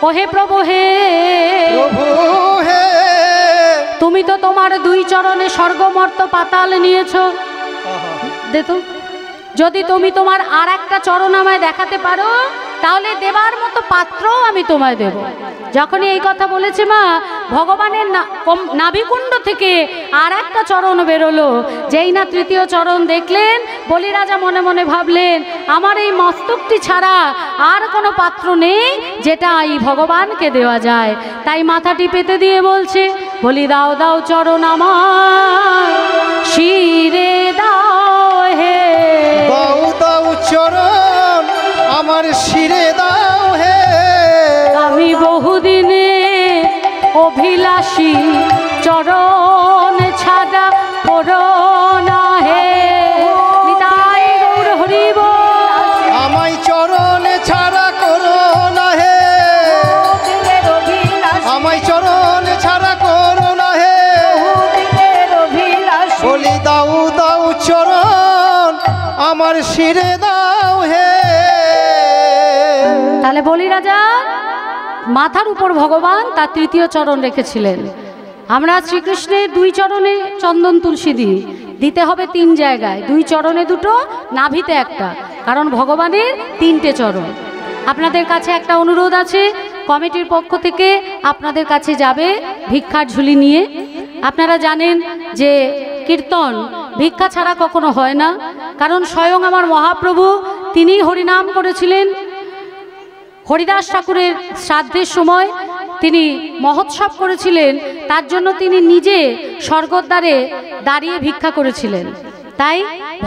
ওহে প্রভু হে, প্রভু হে, তুমি তো তোমার 2 চরণে স্বর্গ মর্ত পাতাল নিয়েছো, দে তো। যদি তুমি তোমার আর একটা চরণ আমায় দেখাতে পারো তাহলে দেবার মতো পাত্রও আমি তোমায় দেব। যখনই এই কথা বলেছে মা, ভগবানের নাভিকুণ্ড থেকে আর একটা চরণ বেরোলো। যেই না 3য় চরণ দেখলেন, বলিরাজা মনে মনে ভাবলেন আমার এই মস্তকটি ছাড়া আর কোনো পাত্র নেই যেটা এই ভগবানকে দেওয়া যায়। তাই মাথাটি পেতে দিয়ে বলছে, বলি দাও দাও চরণ আমার শিরে দাও হে, দাও দাও চরণ আমার শিরে দাও হে। আমি বহুদিনে অভিলাষী চরণ ছাড়া পড়না হে। নিতাই গৌর হরি বল। আমায় চরণ ছাড়া করো না হে, আমায় চরণ ছাড়া করো না হে। বলি দাও দাও চরণ আমার শিরে দাও হে। তাহলে বলিরাজা মাথার উপর ভগবান তার 3য় চরণ রেখেছিলেন। আমরা শ্রীকৃষ্ণের 2 চরণে চন্দন তুলসী দিই, দিতে হবে 3 জায়গায়, 2 চরণে 2টো, নাভিতে একটা, কারণ ভগবানের 3টে চরণ। আপনাদের কাছে একটা অনুরোধ আছে, কমিটির পক্ষ থেকে আপনাদের কাছে যাবে ভিক্ষার ঝুলি নিয়ে। আপনারা জানেন যে কীর্তন ভিক্ষা ছাড়া কখনো হয় না, কারণ স্বয়ং আমার মহাপ্রভু তিনি হরিনাম করেছিলেন। হরিদাস ঠাকুরের শ্রাদ্ধের সময় তিনি মহোৎসব করেছিলেন, তার জন্য তিনি নিজে স্বর্গদ্বারে দাঁড়িয়ে ভিক্ষা করেছিলেন। তাই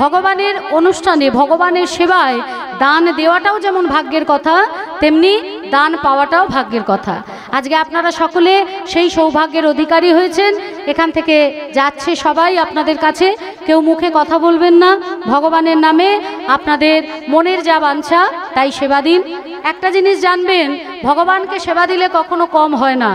ভগবানের অনুষ্ঠানে ভগবানের সেবায় দান দেওয়াটাও যেমন ভাগ্যের কথা, তেমনি দান পাওয়াটাও ভাগ্যের কথা। আজকে আপনারা সকলে সেই সৌভাগ্যের অধিকারী হয়েছেন। এখান থেকে যাচ্ছে সবাই আপনাদের কাছে, কেউ মুখে কথা বলবেন না, ভগবানের নামে আপনাদের মনের যা বাঞ্ছা তাই সেবা দিন। একটা জিনিস জানবেন, ভগবানকে সেবা দিলে কখনো কম হয় না।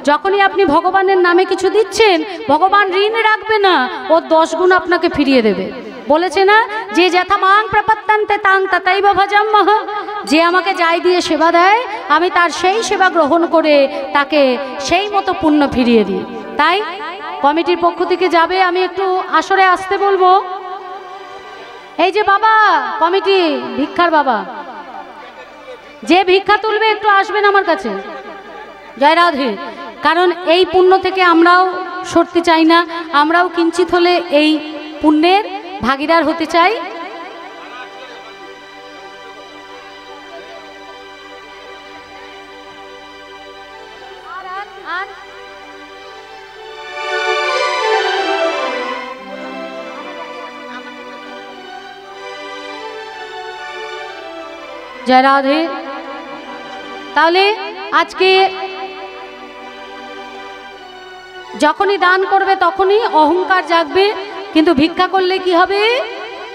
যখনই আপনি ভগবানের নামে কিছু দিচ্ছেন, ভগবান ঋণ রাখবে না, ও 10 গুণ আপনাকে ফিরিয়ে দেবে। বলেছে না, যে যথা মাং প্রপত্তান্তে তাং তথাইব ভজাম্যহ, যে আমাকে যাই দিয়ে সেবা দেয় আমি তার সেই সেবা গ্রহণ করে তাকে সেই মতো পুণ্য ফিরিয়ে দিই। তাই কমিটির পক্ষ থেকে যাবে, আমি একটু আসরে আসতে বলবো। এই যে বাবা কমিটি ভিক্ষার বাবা, যে ভিক্ষা তুলবে একটু আসবেন আমার কাছে। জয় রাধে। কারণ এই পুণ্য থেকে আমরাও সরতে চাই না, আমরাও কিঞ্চিত হলে এই পুণ্যের ভাগীদার হতে চাই। জয় রাধে। তাহলে আজকে যখনই দান করবে তখনই অহংকার জাগবে, কিন্তু ভিক্ষা করলে কি হবে?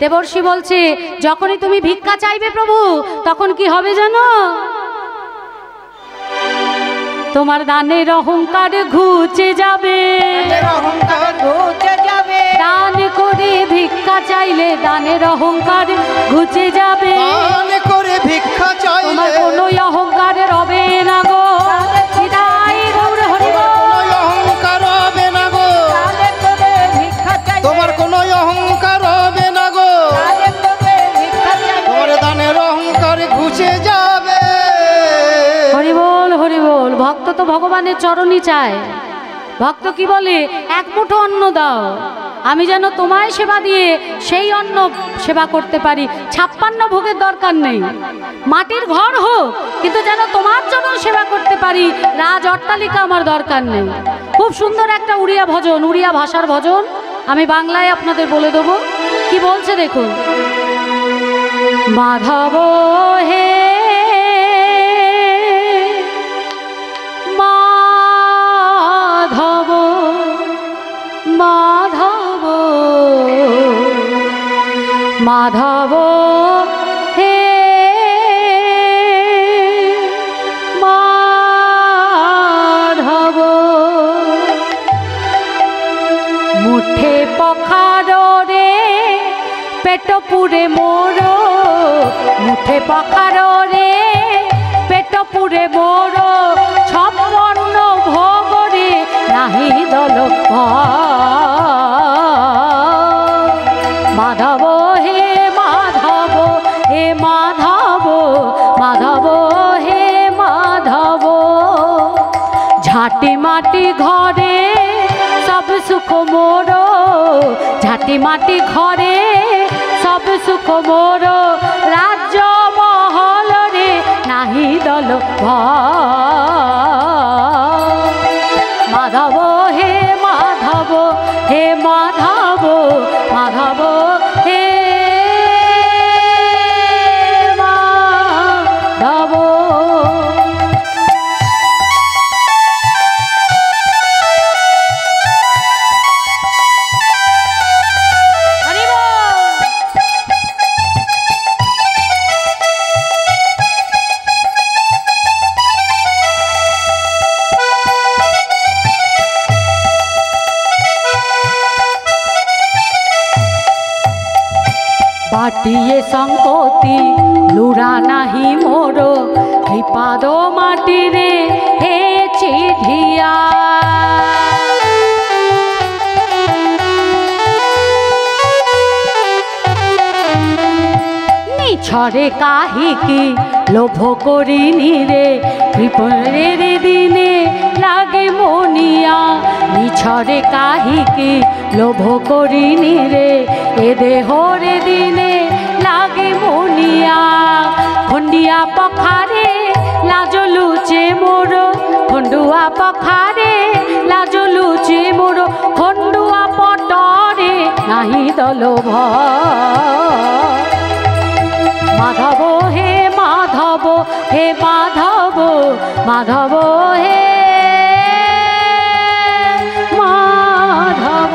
দেবর্ষি বলছে, যখনই তুমি ভিক্ষা চাইবে প্রভু, তখন কি হবে জানো? তোমার দানের অহংকার ঘুচে যাবে, দান করে ভিক্ষা চাইলে দানের অহংকার ঘুচে যাবে, দান করে ভিক্ষা চাইলে তোমার কোনো অহংকার রবে না গো। অহংকার হবে না গো, তোমার কোনো অহংকার হবে না গো, তোমার দানের অহংকার ঘুচে যাবে। হরি বল হরি বল। ভক্ত তো ভগবানের চরণই চায়। ভক্ত কি বলে, এক মুঠো অন্ন দাও, আমি যেন তোমায় সেবা দিয়ে সেই অন্ন সেবা করতে পারি। 56 ভোগের দরকার নেই, মাটির ঘর হোক, কিন্তু যেন তোমার জন্য সেবা করতে পারি। রাজ অট্টালিকা আমার দরকার নেই। খুব সুন্দর একটা উড়িয়া ভজন, উড়িয়া ভাষার ভজন, আমি বাংলায় আপনাদের বলে দেবো। কি বলছে দেখুন। মাধব হে মাধব, মাধব মাধব হে মাধব, মুঠে পখার রে পেট পুরে মোর, মুঠে পখার রে পেট পুরে মোর, 56 ভোগ রে নাহি দল। মাধব হে মাধব, হে মাধব, মাধব হে মাধব, ঝাঁটি মাটি ঘরে সব সুখ মোর, ঝাঁটি মাটি ঘরে সব সুখ মোর, রাজ্য মহল রে নাহি দল। মাধব হে মাধব, হে মাধব, মাধব হে মাধব। বাটিয়ে সংকতি লুরা নাহি মোর, কৃপাদ মাটি রে হে চিঠিয়া। নিছরে কাহিকি লোভ করিনি রে, কৃপণের দিনে লাগে মনিয়া। নিছরে কাহিকি লোভ করিনি রে, এ দেহরে দিনে লাগে মনিয়া। খন্ডিয়া পখারে লাজ লুচে মোর, খন্ডুয়া পখারে লাজ লুচে মোর, খন্ডুয়া পটরে নাহি তলো ভয়। মাধব হে মাধব, হে মাধব, মাধব হে মাধব।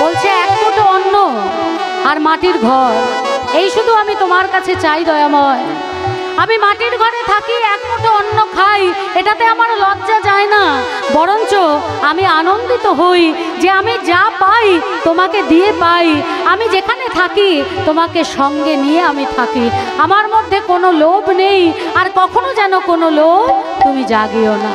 বলছে এক মুঠো অন্ন আর মাটির ঘর, এই শুধু আমি তোমার কাছে চাই দয়াময়। আমি মাটির ঘরে থাকি, এক মুঠো অন্ন খাই, এটাতে আমার লজ্জা যায় না, বরঞ্চ আমি আনন্দিত হই যে আমি যা পাই তোমাকে দিয়ে পাই। আমি যেখানে থাকি তোমাকে সঙ্গে নিয়ে আমি থাকি, আমার মধ্যে কোনো লোভ নেই, আর কখনো যেন কোনো লোভ তুমি জাগিও না।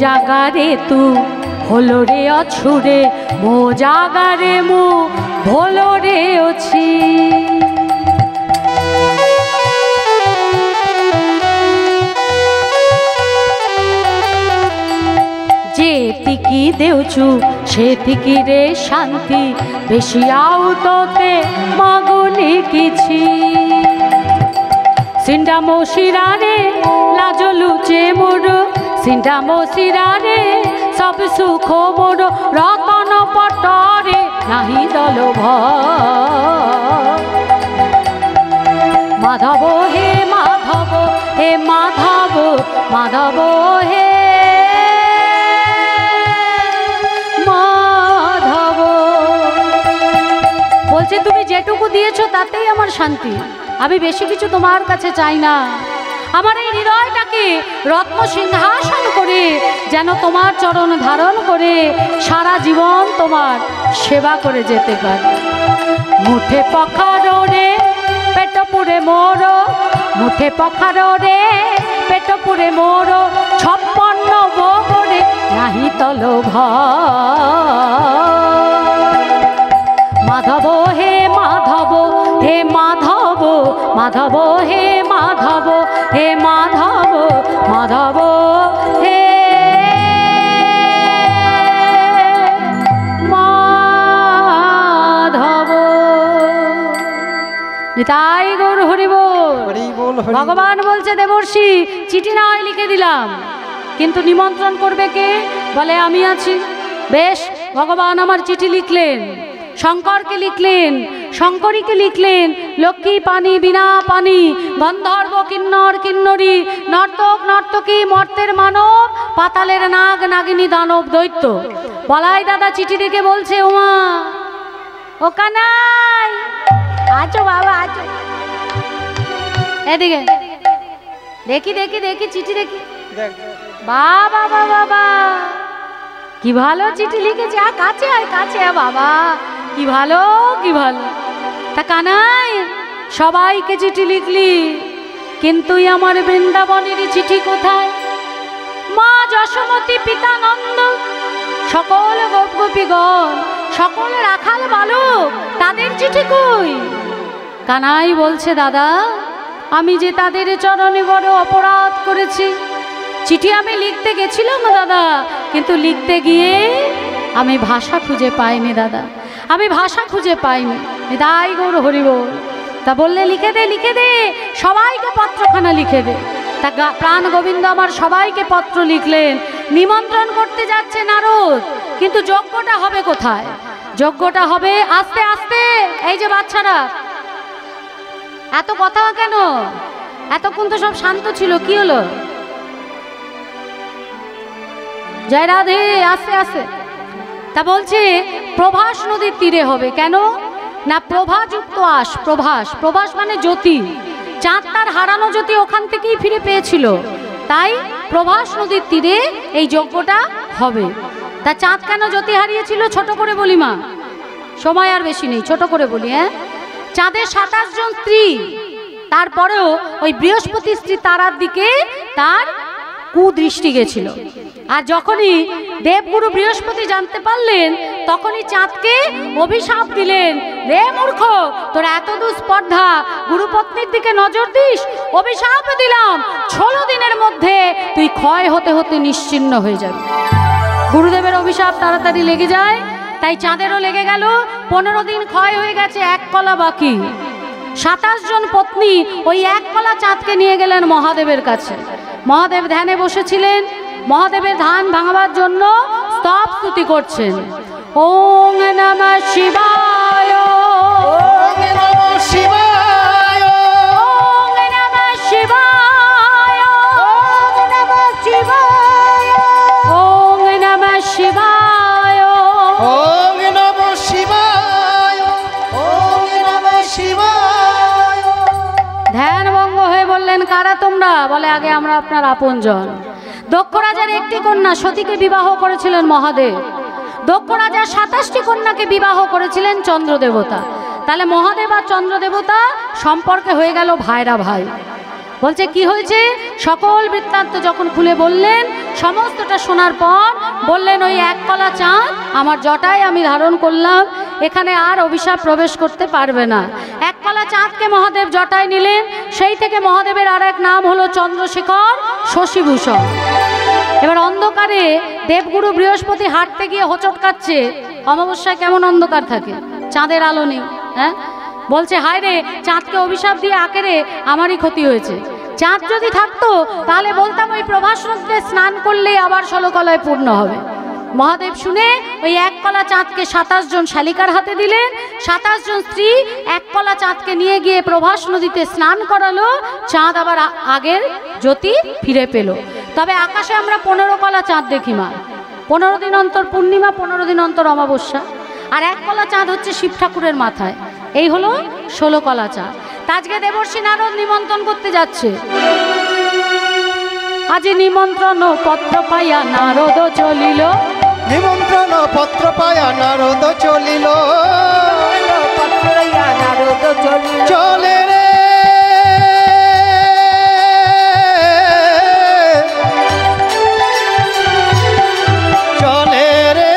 জাগারে তু হলো রে অছুরে, মো জাগারে মু ভোলো রে অছি। যেতিকি দেউছু সেতিকি রে শান্তি, বেশি আউ তোতে মাগুনি কিছু। সিন্ডা মশিরারে লাজ লুচে মোর, সিন্ডা মশিরারে সব সুখ মোর, রতন পটরে নাহি দল ভয়। মাধব হে মাধব, হে মাধব, মাধব হে মাধব। বলছে তুমি যেটুকু দিয়েছো তাতেই আমার শান্তি, আমি বেশি কিছু তোমার কাছে চাই না। আমার এই হৃদয়টাকে রত্ন সিংহাসন করে যেন তোমার চরণ ধারণ করে সারা জীবন তোমার সেবা করে যেতে পারে। মুঠে পখারো রে পেট পুরে মোর, মুঠে পখারো রে পেট পুরে মোর, 56 ভোগরে নাহি তল ভয়। মাধব হে মাধব, হে মাধব, মাধব হে মাধব, হে মাধব, মাধব হে মাধব। নিতাই গৌর হরি বল। ভগবান বলছে দেবর্ষি চিঠি না হয় লিখে দিলাম, কিন্তু নিমন্ত্রণ করবে কে? বলে আমি আছি। বেশ, ভগবান আমার চিঠি লিখলেন, শঙ্করকে লিখলেন, শঙ্করীকে লিখলেন, লক্ষ্মী পানি বিনা পানি, গন্ধর্ব কিন্নর কিন্নরী, নর্তক নর্তকী, মর্তের মানব, পাতালের নাগ নাগিনী, দানব দৈত্য। বলাই দাদা চিঠি দেখে বলছে, ওমা ও কানাই, আছো বাবা আছো, এদিকে দেখি দেখি দেখি চিঠি দেখি। বাবা বাবা বাবা, কি ভালো চিঠি লিখেছে, কাছে আয় কাছে আয় বাবা, কি ভালো কি ভালো। তা কানাই সবাইকে চিঠি লিখলি, কিন্তু আমার বৃন্দাবনের চিঠি কোথায়? মা যশোমতী, পিতা নন্দ, সকল গোপ গোপীগণ, সকল রাখাল বালক, তাদের চিঠি কই? কানাই বলছে, দাদা আমি যে তাদের চরণে বড় অপরাধ করেছি। চিঠি আমি লিখতে গেছিলাম দাদা, কিন্তু লিখতে গিয়ে আমি ভাষা খুঁজে পাইনি দাদা, আমি ভাষা খুঁজে পাইনি। নিতাই গৌর হরি বল। তা বললে লিখে দে লিখে দে, সবাইকে পত্রখানা লিখে দে। তা প্রাণ গোবিন্দ আমার সবাইকে পত্র লিখলেন, নিমন্ত্রণ করতে যাচ্ছে নারদ, কিন্তু যজ্ঞটা হবে কোথায়? যজ্ঞটা হবে আস্তে আস্তে। এই যে বাচ্চারা এত কথা কেন? এতক্ষণ তো সব শান্ত ছিল, কি হলো? জয় রাধে, আস্তে আস্তে। তা বলছে প্রভাস নদীর তীরে হবে। কেন না? প্রভাযুক্ত আস, প্রভাস, প্রভাস মানে জ্যোতি, চাঁদ তার হারানো জ্যোতি ওখান থেকেই ফিরে পেয়েছিল, তাই প্রভাস নদীর তীরে এই যজ্ঞটা হবে। তা চাঁদ কেন জ্যোতি হারিয়েছিল? ছোট করে বলি মা, সময় আর বেশি নেই, ছোট করে বলি। চাঁদের 27 জন স্ত্রী, তারপরেও ওই বৃহস্পতি স্ত্রী তারার দিকে তার কুদৃষ্টি গেছিল। আর যখনই দেবগুরু বৃহস্পতি জানতে পারলেন, তখনই চাঁদকে অভিশাপ দিলেন রে মূর্খ, তোর এত দুস্পর্ধা, গুরুপত্নীর দিকে নজর দিস, অভিশাপ দিলাম 16 দিনের মধ্যে তুই ক্ষয় হতে হতে নিশ্চিহ্ন হয়ে যাবি। গুরুদেবের অভিশাপ তাড়াতাড়ি লেগে যায়, তাই চাঁদেরও লেগে গেল। 15 দিন ক্ষয় হয়ে গেছে, 1 কলা বাকি। 27 জন পত্নী ওই 1 কলা চাঁদকে নিয়ে গেলেন মহাদেবের কাছে। মহাদেব ধ্যানে বসেছিলেন, মহাদেবের ধ্যান ভাঙাবার জন্য স্তব স্তুতি করছেন। ওং নমঃ শিবায়, ওং নমঃ শিবায়, ওং নমঃ শিবায়, ওং নমঃ শিবায়, ওং নমঃ শিবায়, ওং নমঃ শিবায়, ওং নমঃ শিবায়। ধ্যান ভঙ্গ হয়ে বললেন, কারা তোমরা? বলে, আগে আমরা আপনার আপনজন। দক্ষ রাজার একটি কন্যা সতীকে বিবাহ করেছিলেন মহাদেব। দক্ষ রাজা 27টি কন্যাকে বিবাহ করেছিলেন চন্দ্র দেবতা। তাহলে মহাদেব আর চন্দ্র দেবতা সম্পর্কে হয়ে গেল ভাইরা ভাই। বলছে কি হয়েছে, সকল বৃত্তান্ত যখন খুলে বললেন, সমস্তটা শোনার পর বললেন, ওই 1 কলা চাঁদ আমার জটায় আমি ধারণ করলাম, এখানে আর অভিশাপ প্রবেশ করতে পারবে না। 1 কলা চাঁদকে মহাদেব জটায় নিলেন। সেই থেকে মহাদেবের আর এক নাম হলো চন্দ্রশেখর শশীভূষণ। এবার অন্ধকারে দেবগুরু বৃহস্পতি হাঁটতে গিয়ে হোঁচট কাচ্ছে। অমাবস্যায় কেমন অন্ধকার থাকে, চাঁদের আলো নেই। হ্যাঁ, বলছে, হায় রে, চাঁদকে অভিশাপ দিয়ে আকেরে আমারই ক্ষতি হয়েছে। চাঁদ যদি থাকতো তাহলে বলতাম ওই প্রভাস নদীতে স্নান করলেই আবার 16 কলায় পূর্ণ হবে। মহাদেব শুনে ওই 1 কলা চাঁদকে 27 জন শালিকার হাতে দিলেন। 27 জন স্ত্রী 1 কলা চাঁদকে নিয়ে গিয়ে প্রভাস নদীতে স্নান করালো। চাঁদ আবার আগের জ্যোতি ফিরে পেল। তবে আকাশে আমরা 15 কলা চাঁদ দেখি মা। 15 দিন অন্তর পূর্ণিমা, 15 দিন অন্তর অমাবস্যা। আর 1 কলা চাঁদ হচ্ছে শিব ঠাকুরের মাথায়। এই হলো 16 কলা চাঁদ। আজকে দেবর্ষি নারদ নিমন্ত্রণ করতে যাচ্ছে। আজ নিমন্ত্রণ পত্র পাইয়া নারদ চলিল, নিমন্ত্রণ পত্র পায়া নারদ চলিল, চলে রে চলে রে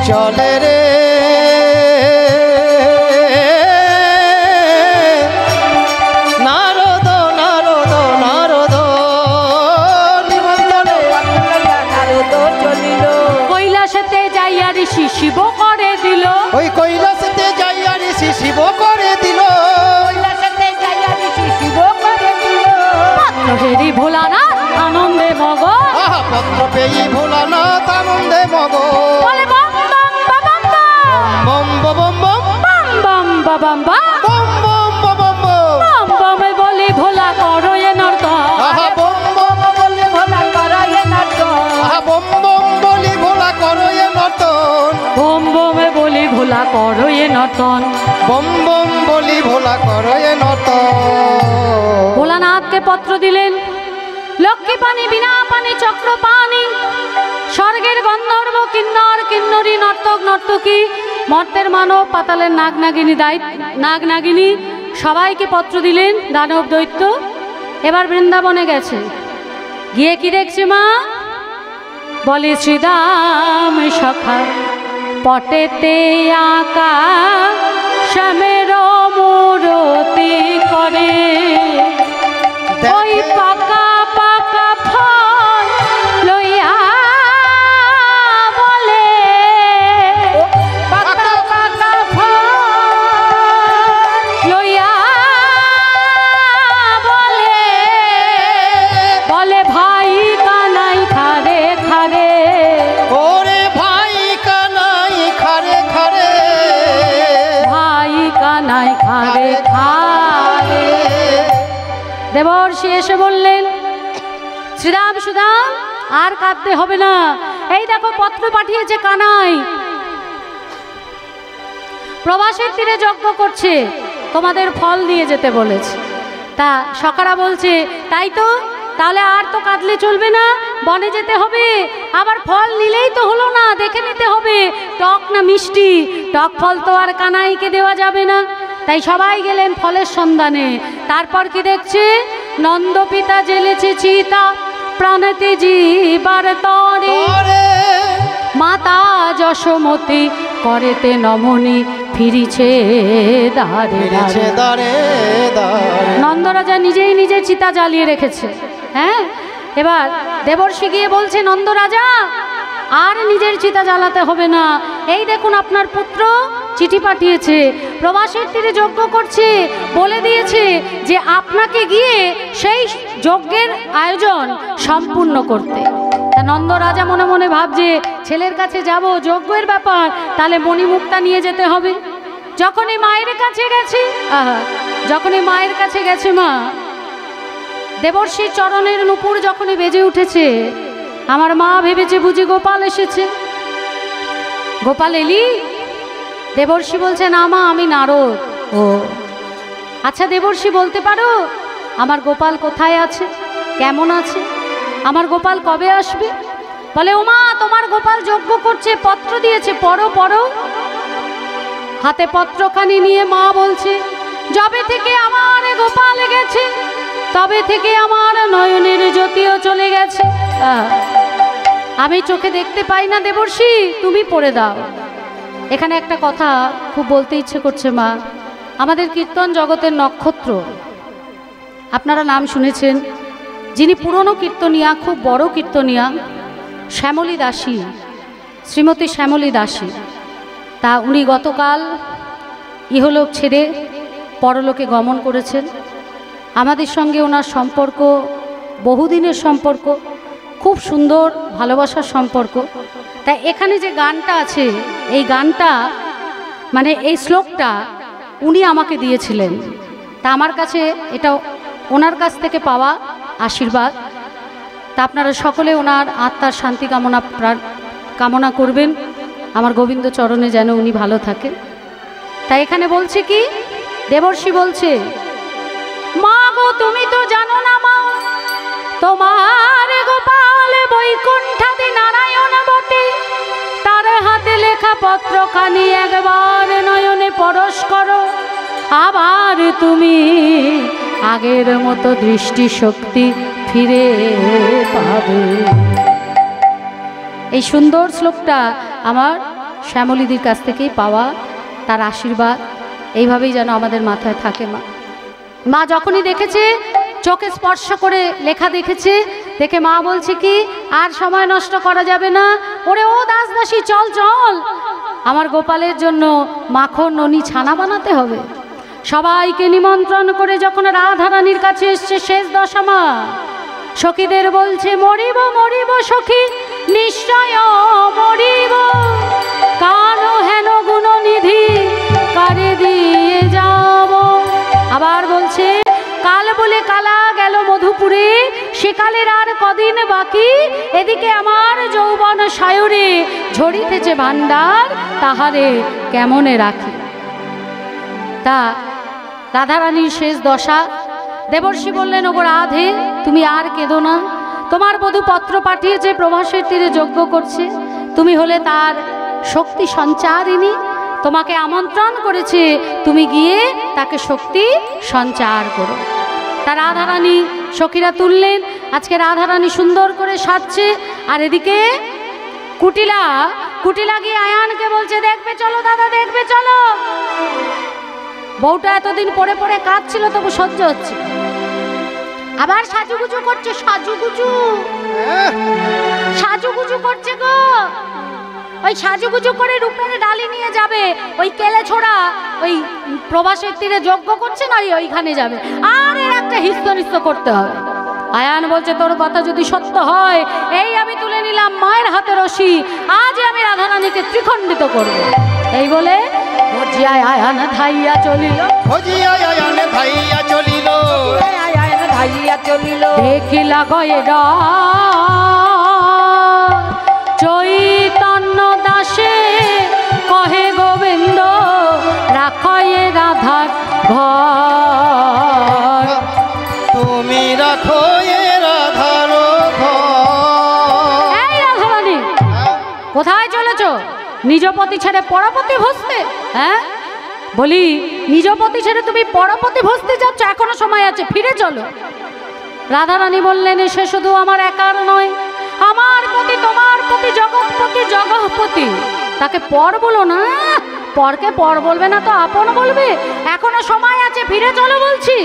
চলে রে নারদ নারদ নারদ নিমন্ত্রণে নারদ চলিল। কৈলাসেতে যাইয়া ঋষি শিব করে দিল, ওই কৈলাসেতে যাইয়া ঋষি শিব করে দিল, কৈলাসেতে যাইয়া ঋষি শিব করে দিল। পাত্র হেরি ভোলানাথ আনন্দে মগ, আহা পত্র পেয়ে ভোলানাথ আনন্দে মগ, বলে বম বম বাবাম বম বম বম বম বাবাম বম বম বম বম বমে বলি ভোলা করো এ নর্তন, আহা বম বম বলি ভোলা করায় নাটক। আহা বম বম বলি ভোলা করো এ নর্তন, বম বমে বলি ভোলা করো এ নর্তন। বম বম বলি ভোলা করো এ নর্তন। ভোলানাথকে পত্র দিলেন। লক্ষ্মী পানি, বিনা পানি, চক্র পানি, স্বর্গের গন্ধর্ব, কিন্নর কিন্নরী, নর্তক নর্তকী, মর্তের মানব, পাতালের নাগ নাগিনী, নাগ নাগিনী, সবাইকে পত্র দিলেন। দানব দৈত্য এবার বৃন্দাবনে গেছে। গিয়ে কি দেখছে মা? বলে, শ্রীদাম সখা পটেতে আঁকা শ্যামের মূরতি করে, ওই পাকা পাকা ফল লইয়া বলে, পাকা পাকা ফল লইয়া বলে, বলে ভাই কানাই খারে খারে, ওরে ভাই কানাই খারে খারে, ভাই কানাই খারে খারে। দেবর্ষি এসে বললেন, শ্রীরাম সুদাম আর কাঁদতে হবে না, এই দেখো পত্র পাঠিয়েছে কানাই, প্রবাসের তীরে যজ্ঞ করছে, তোমাদের ফল নিয়ে যেতে বলেছে। তা সখারা বলছে, তাই তো, তাহলে আর তো কাঁদলে চলবে না, বনে যেতে হবে, আবার ফল নিলেই তো হলো না, দেখে নিতে হবে টক না মিষ্টি, টক ফল তো আর কানাইকে দেওয়া যাবে না। তাই সবাই গেলেন ফলের সন্ধানে। তারপর কি দেখছে? নন্দ পিতা জেলেছে চিতা প্রাণেতে জীবার তরে, মাতা যশোমতী করেতে নমনী ফিরিছে দাঁড়ে দাঁড়ে। নন্দরাজা নিজেই নিজের চিতা জ্বালিয়ে রেখেছে। হ্যাঁ, এবার দেবর্ষি গিয়ে বলছে নন্দরাজা আর নিজের চিতা জ্বালাতে হবে না, এই দেখুন আপনার পুত্র চিঠি পাঠিয়েছে, প্রবাসের তীরে যজ্ঞ করছে, বলে দিয়েছে যে আপনাকে গিয়ে সেই যজ্ঞের আয়োজন সম্পূর্ণ করতে। তা নন্দরাজা মনে মনে ভাবছে ছেলের কাছে যাব, যজ্ঞের ব্যাপার, তাহলে মণিমুক্তা নিয়ে যেতে হবে। যখনই মায়ের কাছে গেছে, যখনই মায়ের কাছে গেছে মা, দেবর্ষির চরণের নূপুর যখনই বেজে উঠেছে, আমার মা ভেবেছে বুঝি গোপাল এসেছে। গোপাল এলি? দেবর্ষি বলছে না মা, আমি নারদ। ও আচ্ছা দেবর্ষি, বলতে পারো আমার গোপাল কোথায় আছে, কেমন আছে, আমার গোপাল কবে আসবে? বলে ও মা, তোমার গোপাল যজ্ঞ করছে, পত্র দিয়েছে, পড়ো পড়ো। হাতে পত্রখানি নিয়ে মা বলছে যবে থেকে আমার গোপাল গেছে তবে থেকে আমার নয়নের জ্যোতিও চলে গেছে, আমি চোখে দেখতে পাই না দেবর্ষি, তুমি পড়ে দাও। এখানে একটা কথা খুব বলতে ইচ্ছে করছে মা, আমাদের কীর্তন জগতের নক্ষত্র, আপনারা নাম শুনেছেন, যিনি পুরনো কীর্তনিয়া, খুব বড় কীর্তনিয়া, শ্যামলী দাসী, শ্রীমতী শ্যামলী দাসী। তা উনি গতকাল ইহলোক ছেড়ে পরলোকে গমন করেছেন। আমাদের সঙ্গে ওনার সম্পর্ক বহুদিনের সম্পর্ক, খুব সুন্দর ভালোবাসার সম্পর্ক। তাই এখানে যে গানটা আছে, এই গানটা মানে এই শ্লোকটা উনি আমাকে দিয়েছিলেন। তা আমার কাছে এটা ওনার কাছ থেকে পাওয়া আশীর্বাদ। তা আপনারা সকলে ওনার আত্মার শান্তি কামনা করবেন, আমার গোবিন্দ চরণে যেন উনি ভালো থাকেন। তাই এখানে বলছে কি, দেবর্ষি বলছে মা গো তুমি তো জানো না মা, তোমার গোপাল বৈকুণ্ঠাদি নারায়ণ বটে, তার হাতে লেখা পত্রখানি একবার নয়নে পরশ করো, আবার তুমি আগের মতো দৃষ্টি শক্তি ফিরে পাবে। এই সুন্দর শ্লোকটা আমার শ্যামলীদির কাছ থেকেই পাওয়া, তার আশীর্বাদ এইভাবেই যেন আমাদের মাথায় থাকে। মা মা যখনই দেখেছে, চোখে স্পর্শ করে লেখা দেখেছে, দেখে মা বলছে কি আর সময় নষ্ট করা যাবে না, ওরে ও দাস দাসী চল চল, আমার গোপালের জন্য মাখন ননি ছানা বানাতে হবে। সবাইকে নিমন্ত্রণ করে যখন রাধারানীর কাছে এসছে শেষ দশা, মা সখীদের বলছে মরিব মরিব সখী নিশ্চয় মরিব, কানো হেন গুণ নিধি কারে দিয়ে যাব। আবার বলছে কাল বলে কালা গেল মধুপুরে, সেকালের আর কদিন বাকি, এদিকে আমার যৌবন সায়রে ঝরিতেছে ভান্ডার, তাহারে কেমনে রাখি। তা রাধারানীর শেষ দশা। দেবর্ষি বললেন ওগো রাধে, তুমি আর কেঁদো না, তোমার বধূ পত্র পাঠিয়েছে, প্রভাসের তীরে যজ্ঞ করছে, তুমি হলে তার শক্তি সঞ্চারিণী, তোমাকে আমন্ত্রণ করেছে, তুমি গিয়ে তাকে শক্তি সঞ্চার করো। তা রাধারানী সখীরা তুললেন, আজকে রাধারানী সুন্দর করে সাজছে, আর এদিকে কুটিলা গিয়ে আয়ানকে বলছে দেখবে চলো দাদা, দেখবে চলো। বউটা এতদিন পরে পরে কাঁদছিল, তবু সহ্য হচ্ছে, আবার সাজুগুজু করছে, সাজুগুজু করছে গো। ওই সাজুগুজু করে রূপের ডালি নিয়ে যাবে, ওই কেলে ছোড়া ওই প্রবাসের তীরে যজ্ঞ করছে না, ওইখানে যাবে, আর এর একটা হিস্ত করতে হবে। আয়ান বলছে তোর কথা যদি সত্য হয়, এই আমি তুলে নিলাম মায়ের হাতে রশি, আজ আমি রাধারানীকে ত্রিখণ্ডিত করব। এই বলে আয়ান ধাইয়া চলিল, দেখিলা গয়ে চৈতন্য দাসে কহে গোবিন্দ রাখয়ে রাধার ঘর, তুমি রাখো রাধার ঘর। এই রাধারানী কোথায় চলেছ? নিজপতি ছেড়ে পরপতি ভসতে? হ্যাঁ বলি নিজপতি ছেড়ে তুমি পরপতি ভসতে যাচ্ছ, এখনো সময় আছে, ফিরে চলো। রাধারানী বললেন সে শুধু আমার একার নয়, আমার প্রতি, তোমার প্রতি, জগৎপতি, জগৎপতি। তাকে পর বলো না, পরকে পর বলবে না তো আপন বলবে, এখনো সময় আছে, ফিরে চলো বলছি।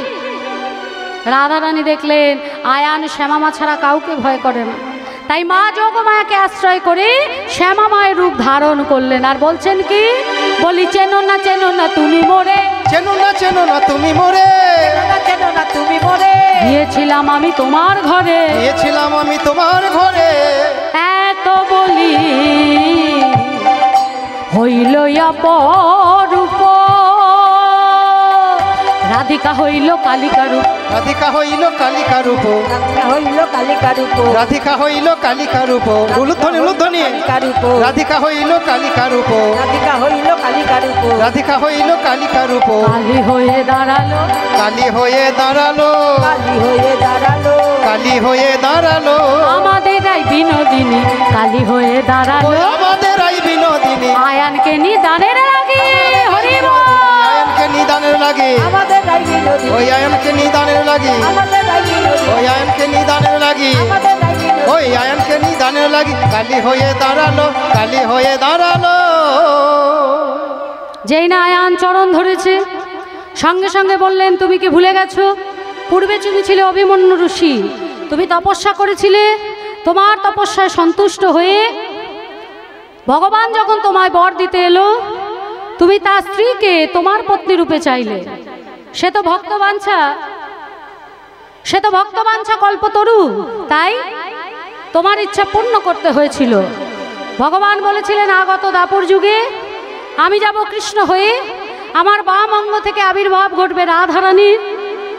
রাধারানী দেখলেন আয়ান শ্যামামা ছাড়া কাউকে ভয় করে না, তাই মা যোগমায়াকে আশ্রয় করে শ্যামামায়ের রূপ ধারণ করলেন। আর বলছেন কি, বলি চেনো না তুমি মোরে, চেনো না তুমি মোরে, চেনো না তুমি মোরে, গিয়েছিলাম আমি তোমার ঘরে, গিয়েছিলাম আমি তোমার ঘরে, এত বলি হইল অপরূপ, রাধিকা হইল কালিকা রূপ, রাধিকা হইল কালিকা রূপ, হইল কালিকা রূপ, রাধিকা হইল কালিকা রূপ, উলুধ্বনি উলুধ্বনি, কালিকা রূপ, রাধিকা হইল কালিকা রূপ, রাধিকা হইল কালিকা রূপ, রাধিকা হইল কালিকা রূপ, কালী হয়ে দাঁড়ালো, কালী হয়ে দাঁড়ালো, কালী হয়ে দাঁড়ালো, কালী হয়ে দাঁড়ালো, আমাদের এই বিনোদিনী কালী হয়ে দাঁড়ালো, ওই আমাদের এই বিনোদিনী, আয়ানকে নিদানের লাগে, হরি বল। আয়নকে নিদানের লাগে, আমাদের রাই বিনোদিনী, ওই আয়নকে নিদানের লাগে, আমাদের রাই বিনোদিনী, ওই আয়নকে নিদানের লাগে, আমাদের রাই বিনোদিনী, ওই আয়নকে নিদানের লাগে, কালী হয়ে দাঁড়ালো, কালী হয়ে দাঁড়ালো। যেই না আয়ান চরণ ধরেছে, সঙ্গে সঙ্গে বললেন তুমি কি ভুলে গেছো, পূর্বে তুমি ছিলে অভিমন্যু ঋষি, তুমি তপস্যা করেছিলে, তোমার তপস্যায় সন্তুষ্ট হয়ে ভগবান যখন তোমায় বর দিতে এলো, তুমি তার স্ত্রীকে তোমার পত্নী রূপে চাইলে, সে তো ভক্তবাঞ্ছা কল্পতরু, তাই তোমার ইচ্ছা পূর্ণ করতে হয়েছিল। ভগবান বলেছিলেন আগত দাপর যুগে আমি যাব কৃষ্ণ হয়ে, আমার বাম অঙ্গ থেকে আবির্ভাব ঘটবে রাধারানীর,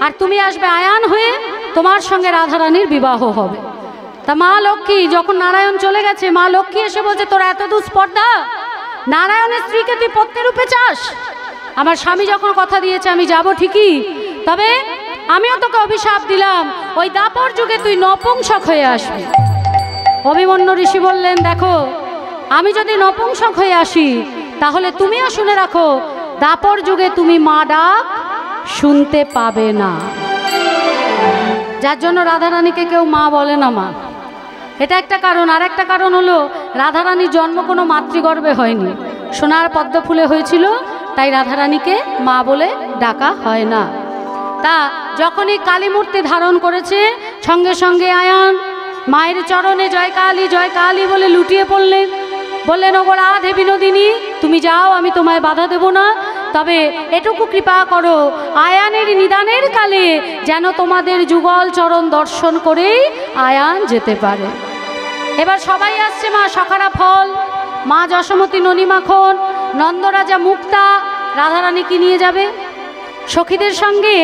আর তুমি আসবে আয়ান হয়ে, তোমার সঙ্গে রাধারানীর বিবাহ হবে। তা মা লক্ষ্মী যখন নারায়ণ চলে গেছে, মা লক্ষ্মী এসে বলছে তোর এত দুস্পর্ধা, নারায়ণের স্ত্রীকে তুই পত্নী রূপে চাস? আমার স্বামী যখন কথা দিয়েছে আমি যাব ঠিকই, তবে আমিও তোকে অভিশাপ দিলাম, ওই দাপর যুগে তুই নপুংসক হয়ে আসবি। অভিমন্যু ঋষি বললেন দেখো, আমি যদি নপুংসক হয়ে আসি তাহলে তুমিও শুনে রাখো, দাপর যুগে তুমি মা ডাক শুনতে পাবে না। যার জন্য রাধারানীকে কেউ মা বলে না মা, এটা একটা কারণ। আর একটা কারণ হলো রাধারানীর জন্ম কোনো মাতৃগর্ভে হয়নি, সোনার পদ্ম ফুলে হয়েছিল, তাই রাধারানীকে মা বলে ডাকা হয় না। তা যখনই কালী মূর্তি ধারণ করেছে, সঙ্গে সঙ্গে আয়ান মায়ের চরণে জয় কালী বলে লুটিয়ে পড়লেন, বললেন ওগো রাধে বিনোদিনী তুমি যাও, আমি তোমায় বাধা দেব না, তবে এটুকু কৃপা করো আয়ানের নিদানের কালে যেন তোমাদের যুগল চরণ দর্শন করেই আয়ান যেতে পারে। এবার সবাই আসছে, মা সখারা ফল, মা যশোমতী ননী মাখন, নন্দরাজা মুক্তা রাধারানীকে নিয়ে যাবে। সখীদের সঙ্গে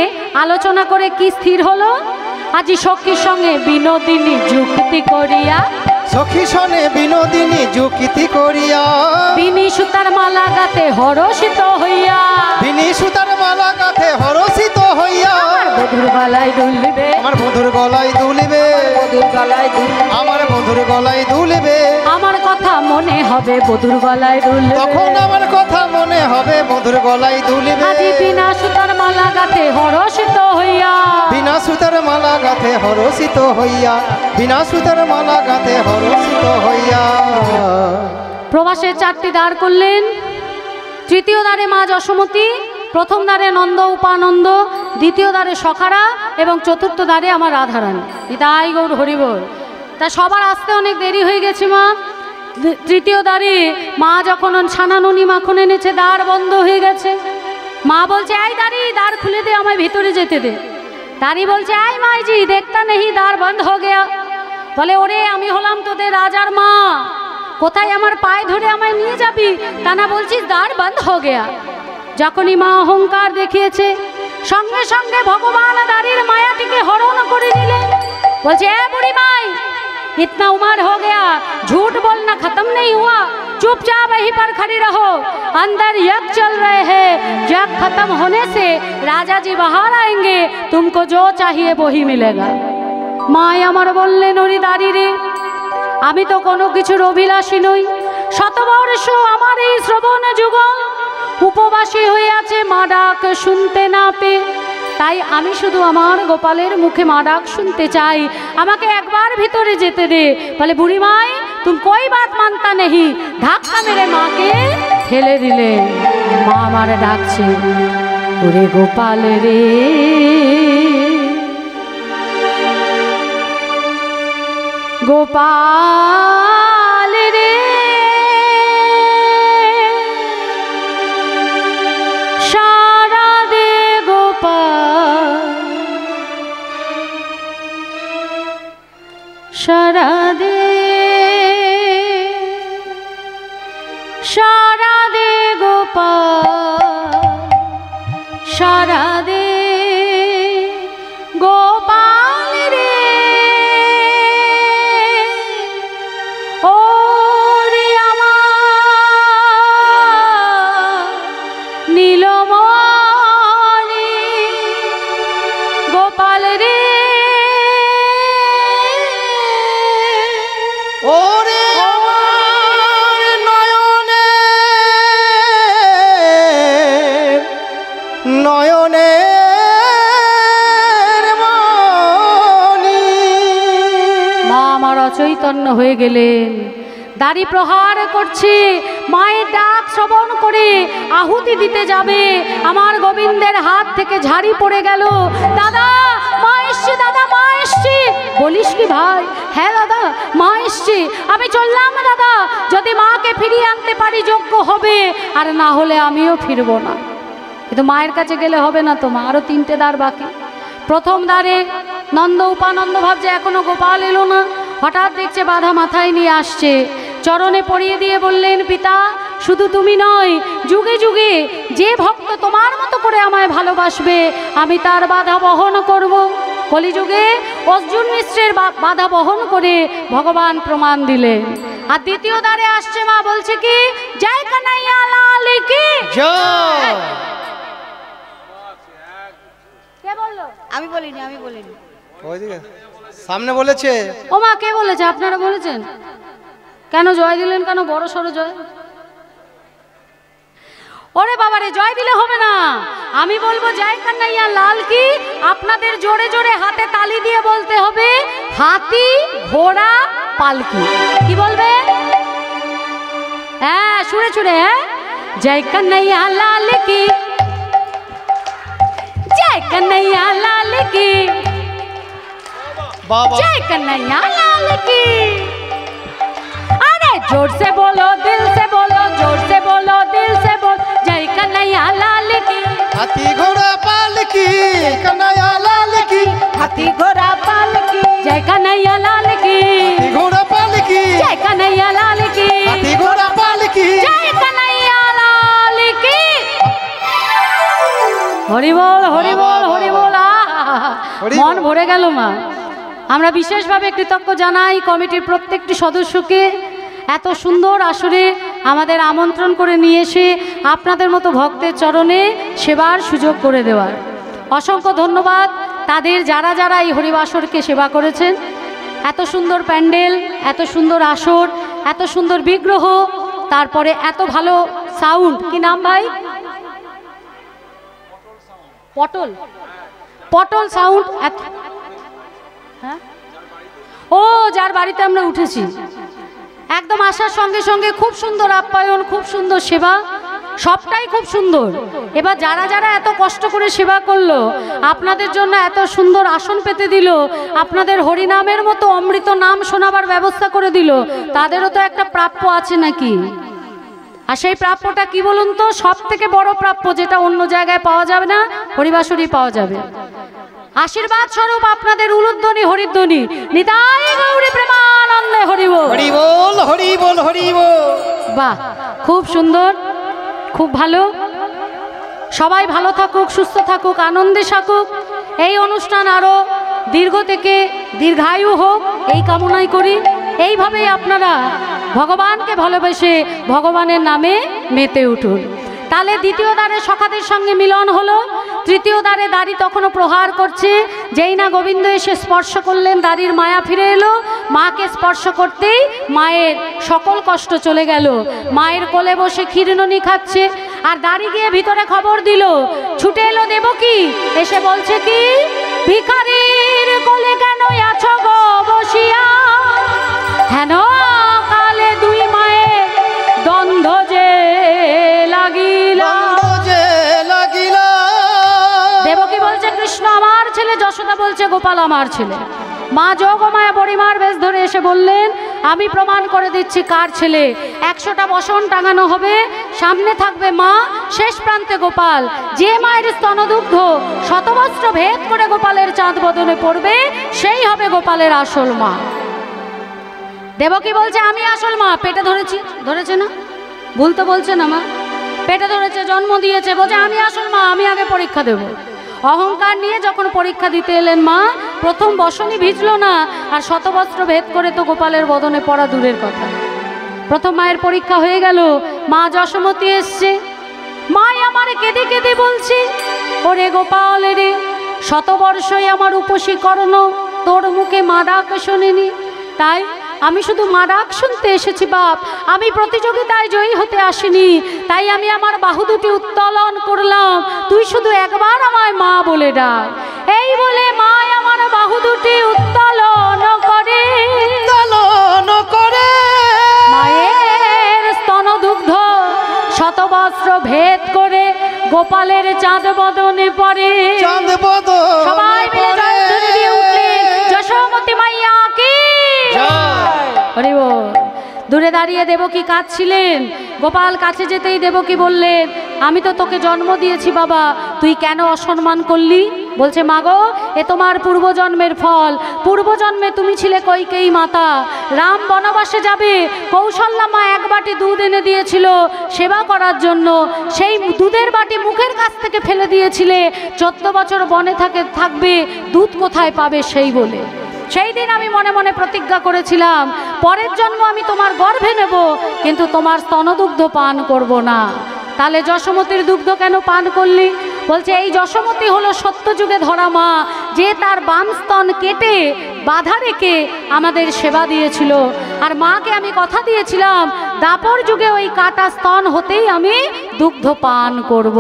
আলোচনা করে কি স্থির হলো, আজি সখীর সঙ্গে বিনোদিনী যুক্তি করিয়া, সখী শোনে বিনোদিনী যুক্তি করিয়া, বিনি সুতার মালা গাতে হরষিত হইয়া, বিনি সুতার মালা গাথে হরষিত হইয়া, বধুর গলায় দুলবে, আমার বধুর গলায় দুলিবে, বধুর গলায় দুল, আমার বধুর গলায় দুলিবে, আমার কথা মনে হবে বধুর গলায় দুলবে, তখন আমার কথা মনে হবে বধুর গলায় দুলিবে, আজি বিনা সুতার মালা গাতে হরষিত হইয়া, বিনা সুতার মালা গাথে হরষিত হইয়া, বিনা সুতার মালা গাথে হরষিত হইয়া। প্রবাসের চারটি দ্বার করলেন, তৃতীয় দ্বারে মা যশোমতী, প্রথম দ্বারে নন্দ উপানন্দ, দ্বিতীয় দ্বারে সখারা এবং চতুর্থ দ্বারে আমার রাধারানী। নিতাই গৌর হরিবল। তা সবার আসতে অনেক দেরি হয়ে গেছে মা। তৃতীয় দ্বারে মা যখন ছানানুনি মাখন এনেছে, দ্বার বন্ধ হয়ে গেছে। মা বলছে এই দাঁড়ি, দ্বার খুলে দে, আমায় ভিতরে যেতে দে। দাঁড়ি বলছে এই মাইজি দেখতা নেই দ্বার বন্ধ হয়ে গেয়া। বলে ওরে আমি হলাম তোদের রাজার মা, কোথায় আমার পায়ে ধরে আমায় নিয়ে যাবি, তা না বলছিস দ্বার বন্ধ হয়ে গেয়া। যখনই মা অহংকার দেখিয়েছে, সঙ্গে সঙ্গে ভগবান দাঁড়ির মায়াটিকে হরণ করে নিলেন। বলছে এ বুড়ি माई इतना उम्र हो गया, झूठ बोलना खत्म नहीं हुआ, चुपचाप यहीं पर खड़ी रहो, अंदर यज्ञ चल रहे हैं, यज्ञ खत्म होने से राजा जी बाहर आएंगे, तुमको जो चाहिए वही मिलेगा। माय আমার বললেন ওরে দাঁড়ি রে, আমি তো কোনো কিছুর অভিলাষী নই, শতবর্ষ আমার এই শ্রবণ যুগল উপবাসী হয়ে আছে, মা ডাক শুনতে না পেয়ে তাই আমি শুধু আমার গোপালের মুখে মা ডাক শুনতে চাই, আমাকে একবার ভিতরে যেতে দে। বলে বুড়িমাই তুমি कोई बात मानता नहीं, ধাক্কা মেরে মাকে ফেলে দিলেন। মা আমার ডাকছে, ওরে গোপাল রে, গোপাল রে, সারা দে গোপাল, সারা দে, সারা দে গোপাল, সারা দে গোপাল রে, ওরে আমার নীলমণি গোপাল রে, ওরে আমার নয়নে নয়নের মণি। মা আমার অচৈতন্য হয়ে গেলেন, দাড়ি প্রহার করছে, মায়ের ডাক শ্রবণ করে আহুতি দিতে যাবে, আমার গোবিন্দের হাত থেকে ঝাড়ি পড়ে গেল। দাদা মা এসছে, দাদা মা এসছে। বলিস কি ভাই? হ্যাঁ দাদা মা এসছে, আমি চললাম দাদা, যদি মাকে ফিরিয়ে আনতে পারি যোগ্য হবে, আর না হলে আমিও ফিরবো না। কিন্তু মায়ের কাছে গেলে হবে না তো মা, আরও 3টে দ্বার বাকি। প্রথম দ্বারে নন্দ উপানন্দ ভাবছে এখনো গোপাল এলো না, হঠাৎ দেখছে বাধা মাথায় নিয়ে আসছে, চরণে পরিয়ে দিয়ে বললেন পিতা শুধু তুমি নয়, যুগে যুগে যে ভক্ত তোমার মতো করে আমায় ভালোবাসবে আমি তার বাধা বহন করব। কলিযুগে অর্জুন মিশ্রের বাধা বহন করে ভগবান প্রমাণ দিলেন। আর দ্বিতীয় দ্বারে আসছে মা, বলছে কি জয় কানাইয়া লাল কি জয়। কে বললো? আমি বলিনি, আমি বলিনি। ওইদিকে সামনে বলেছে। ও মা কে বলেছে? আপনারা বলেছেন? কেন জয় দিলেন কেন? বড় সড়ো জয়। ওরে বাবারে জয় দিলে হবে না, আমি বলবো জয় কান্নাইয়া লাল কি। আপনাদের জোরে জোরে হাতে তালি দিয়ে বলতে হবে হাতি ঘোড়া পালকি। কি বলবে? হ্যাঁ সুরে সুরে, হ্যাঁ জয় কান্নাইয়া লাল কি, जय कन्हैया लाल की, बाबा जय कन्हैया लाल की। अरे जोर से बोलो, दिल से बोलो, जोर से बोलो, दिल से बोलो, जय कन्हैया लाल की। हाथी घोड़ा पालकी कन्हैया लाल की, हाथी घोड़ा पालकी, जय कन्हैया लाल की, हाथी घोड़ा पालकी, जय कन्हैया लाल की, हाथी घोड़ा पालकी, जय कन्हैया लाल की। হরি বল হরি বল হরি বল। মন ভরে গেল মা। আমরা বিশেষভাবে কৃতজ্ঞ জানাই কমিটির প্রত্যেকটি সদস্যকে, এত সুন্দর আসরে আমাদের আমন্ত্রণ করে নিয়ে এসে আপনাদের মতো ভক্তের চরণে সেবার সুযোগ করে দেওয়ার। অসংখ্য ধন্যবাদ তাদের যারা যারা এই হরিবাসরকে সেবা করেছেন। এত সুন্দর প্যান্ডেল, এত সুন্দর আসর, এত সুন্দর বিগ্রহ, তারপরে এত ভালো সাউন্ড। কি নাম ভাই? পটল, পটল সাউন্ড। হ্যাঁ ও যার বাড়িতে আমরা উঠেছি, একদম আসার সঙ্গে সঙ্গে খুব সুন্দর আপ্যায়ন, খুব সুন্দর সেবা, সবটাই খুব সুন্দর। এবার যারা যারা এত কষ্ট করে সেবা করলো, আপনাদের জন্য এত সুন্দর আসন পেতে দিল, আপনাদের হরিনামের মতো অমৃত নাম শোনাবার ব্যবস্থা করে দিল, তাদেরও তো একটা প্রাপ্য আছে নাকি? আর সেই প্রাপ্যটা কি বলুন তো? সব থেকে বড় প্রাপ্য, যেটা অন্য জায়গায় পাওয়া যাবে না, হরিবাসরই পাওয়া যাবে। আশীর্বাদ স্বরূপ আপনাদের উলুধ্বনি হরিধ্বনি। নিতাই গৌরী প্রেমানন্দে হরি বল, হরি বল হরি বল হরি বল। বাহ খুব সুন্দর, খুব ভালো। সবাই ভালো থাকুক, সুস্থ থাকুক, আনন্দে থাকুক। এই অনুষ্ঠান আরও দীর্ঘ থেকে দীর্ঘায়ু হোক এই কামনাই করি। এইভাবেই আপনারা ভগবানকে ভালোবেসে ভগবানের নামে মেতে উঠুন। তাহলে দ্বিতীয় দ্বারে সখাদের সঙ্গে মিলন হলো, তৃতীয় দ্বারে দাড়ি তখনও প্রহার করছে। যেই না গোবিন্দ এসে স্পর্শ করলেন, দাড়ির মায়া ফিরে এলো। মাকে স্পর্শ করতেই মায়ের সকল কষ্ট চলে গেল। মায়ের কোলে বসে ক্ষীরননি খাচ্ছে। আর দাঁড়িয়ে গিয়ে ভিতরে খবর দিল। ছুটে এলো দেবকী, এসে বলছে কি, ভিখারির কোলে কেন আছো গো বসিয়া, হেন কালে দুই মায়ের দ্বন্দ্ব যে লাগিলা। দেবকী বলছে কৃষ্ণ আমার ছেলে, যশোদা বলছে গোপাল আমার ছেলে। মা যোগমায়া বড়িমার বেশ ধরে এসে বললেন, আমি প্রমাণ করে দিচ্ছি কার ছেলে। 100টা বসন টাঙানো হবে, সামনে থাকবে মা, শেষ প্রান্তে গোপাল। যে মায়ের স্তনদুগ্ধ শতবস্ত্র ভেদ করে গোপালের চাঁদ বদনে পড়বে, সেই হবে গোপালের আসল মা। দেবকী বলছে আমি আসল মা। পেটে ধরেছি, ধরেছে না? ভুল তো বলছে না মা? পেটে ধরেছে, জন্ম দিয়েছে, বলছে আমি আসল মা, আমি আগে পরীক্ষা দেব। অহংকার নিয়ে যখন পরীক্ষা দিতে এলেন মা, প্রথম বসনই ভিজল না, আর শতবস্ত্র ভেদ করে তো গোপালের বদনে পড়া দূরের কথা। প্রথম মায়ের পরীক্ষা হয়ে গেল। মা যশোমতী এসছে, মাই আমার কেঁদে কেঁদে বলছে, ওরে গোপাল রে, শতবর্ষই আমার উপসী কর্ণ, তোর মুখে মা ডাক শোনেনি, তাই আমি শুধু মা ডাক শুনতে এসেছি বাপ, আমি প্রতিযোগিতায় জয়ী হতে আসিনি, তাই আমি আমার বাহু দুটি উত্তোলন করলাম, তুই শুধু একবার আমায় মা বলে ডাক। এই বলে মা আমার বাহু দুটি উত্তোলন করে, মায়ের স্তনদুগ্ধ শতবস্ত্র ভেদ করে গোপালের চাঁদ বদনে পড়ে। সবাই মিলে জয়ধ্বনি দিয়ে উঠলেন, যশোমতী মাইয়া কি। হরি বল। দূরে দাঁড়িয়ে দেবকী কাঁদছিলেন। গোপাল কাছে যেতেই দেবকী বললেন, আমি তো তোকে জন্ম দিয়েছি বাবা, তুই কেন অসম্মান করলি? বলছে মাগো, এ তোমার পূর্বজন্মের ফল। পূর্বজন্মে তুমি ছিলে কইকেয়ী মাতা, রাম বনবাসে যাবে, কৌশল্যা মা এক বাটি দুধ এনে দিয়েছিল সেবা করার জন্য, সেই দুধের বাটি মুখের কাছ থেকে ফেলে দিয়েছিলে, 14 বছর বনে থাকবে, দুধ কোথায় পাবে সেই বলে। সেই দিন আমি মনে মনে প্রতিজ্ঞা করেছিলাম, পরের জন্ম আমি তোমার গর্ভে নেব, কিন্তু তোমার স্তনদুগ্ধ পান করব না। তাহলে যশোমতীর দুগ্ধ কেন পান করলি? বলছে এই যশোমতী হলো সত্যযুগে ধরা মা, যে তার বাম স্তন কেটে বাধা রেখে আমাদের সেবা দিয়েছিল। আর মাকে আমি কথা দিয়েছিলাম, দাপর যুগে ওই কাটা স্তন হতেই আমি দুগ্ধ পান করব।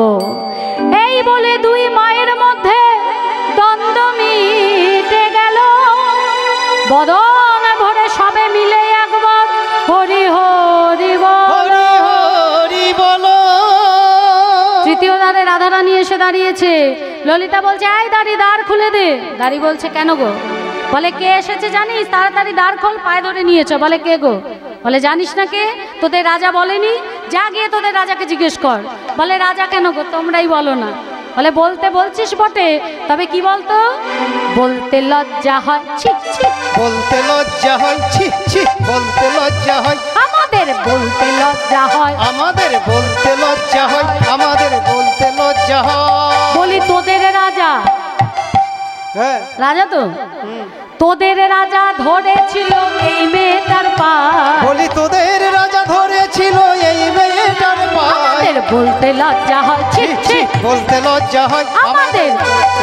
এই বলে দুই মায়ের মধ্যে দ্বন্দ্ব মিটে গেল, বদন ভরে সবে মিলে একবার হরি হরি বল। তৃতীয় দ্বারে রাধারানী এসে দাঁড়িয়েছে। ললিতা বলছে, এই দাঁড়ি, দ্বার খুলে দে। দাঁড়ি বলছে, কেন গো? বলে কে এসেছে জানিস? তাড়াতাড়ি দ্বার খোল, পায়ে ধরে নিয়েছো। বলে কে গো? বলে জানিস না কে? তোদের রাজা বলেনি? যা গিয়ে তোদের রাজাকে জিজ্ঞেস কর। বলে রাজা কেন গো? তোমরাই বলো না। বলে বলতে বলছিস বটে, তবে কি বলতো? বলতে লজ্জা হয়, ছি ছি, বলতে লজ্জা হয়, ছি ছি, বলতে লজ্জা হয়, আমাদের বলতে লজ্জা হয়, আমাদের বলতে লজ্জা হয়, আমাদের বলতে লজ্জা হয়। বলি তোদের রাজা, হ্যাঁ রাজা তো, তোদের রাজা ধরেছিল এই মেয়েটার পায়। বলি তোদের রাজা ধরেছিল এই মেয়েটার পায়। আমাদের বলতে লজ্জা হয়, ছি ছি, বলতে লজ্জা হয়, আমাদের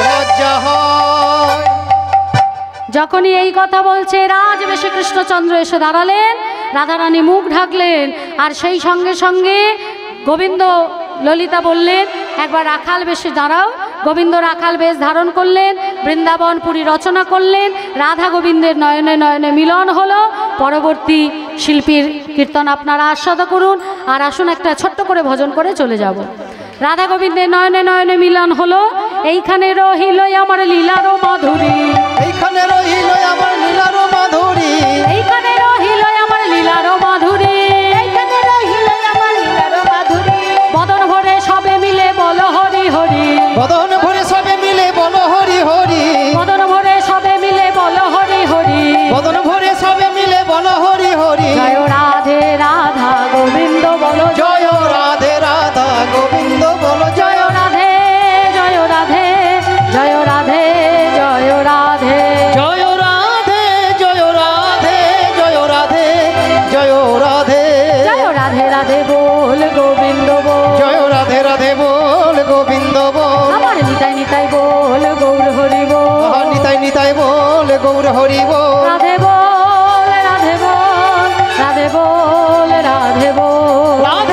লজ্জা হয়। যখনই এই কথা বলছে, রাজবেশে কৃষ্ণচন্দ্র এসে দাঁড়ালেন, রাধারানী মুখ ঢাকলেন, আর সেই সঙ্গে সঙ্গে গোবিন্দ, ললিতা বললেন একবার রাখাল বেশে দাঁড়াও। গোবিন্দ রাখাল বেশ ধারণ করলেন, বৃন্দাবন পুরী রচনা করলেন, রাধা গোবিন্দের নয়নে নয়নে মিলন হলো। পরবর্তী শিল্পীর কীর্তন আপনারা আস্বাদ করুন, আর আসুন একটা ছোট্ট করে ভজন করে চলে যাব। রাধা গোবিন্দের নয়নে নয়নে মিলন হলো। এইখানে রহিল আমার লীলারও মাধুরী, এইখানে রহিল আমার লীলারও মাধুরী, এইখানে রহিল আমার লীলারও মাধুরী, এইখানে রহিল আমার লীলার মাধুরী। বদন ভরে সবে মিলে বলো হরি হরি, বদন ভরে সবে মিলে বলো হরি হরি, বদন ভরে সবে মিলে বলো হরি হরি, বদন ভরে সবে মিলে বলো হরি হরি। জয় রাধে রাধা গোবিন্দ বলো, জয় রাধে রাধা গোবিন্দ বলো, জয় রাধে জয় রাধে জয় রাধে জয় রাধে, জয় রাধে জয় রাধে জয় রাধে জয় রাধে, জয় রাধে রাধে বল গোবিন্দ বল, জয় রাধে রাধে বল গোবিন্দ বল, আমার নিতাই নিতাই বল গৌর হরি বল, নিতাই নিতাই বল গৌর হরি বল, রাধে বল রাধে বল রাধে বল রাধে বল, রাধে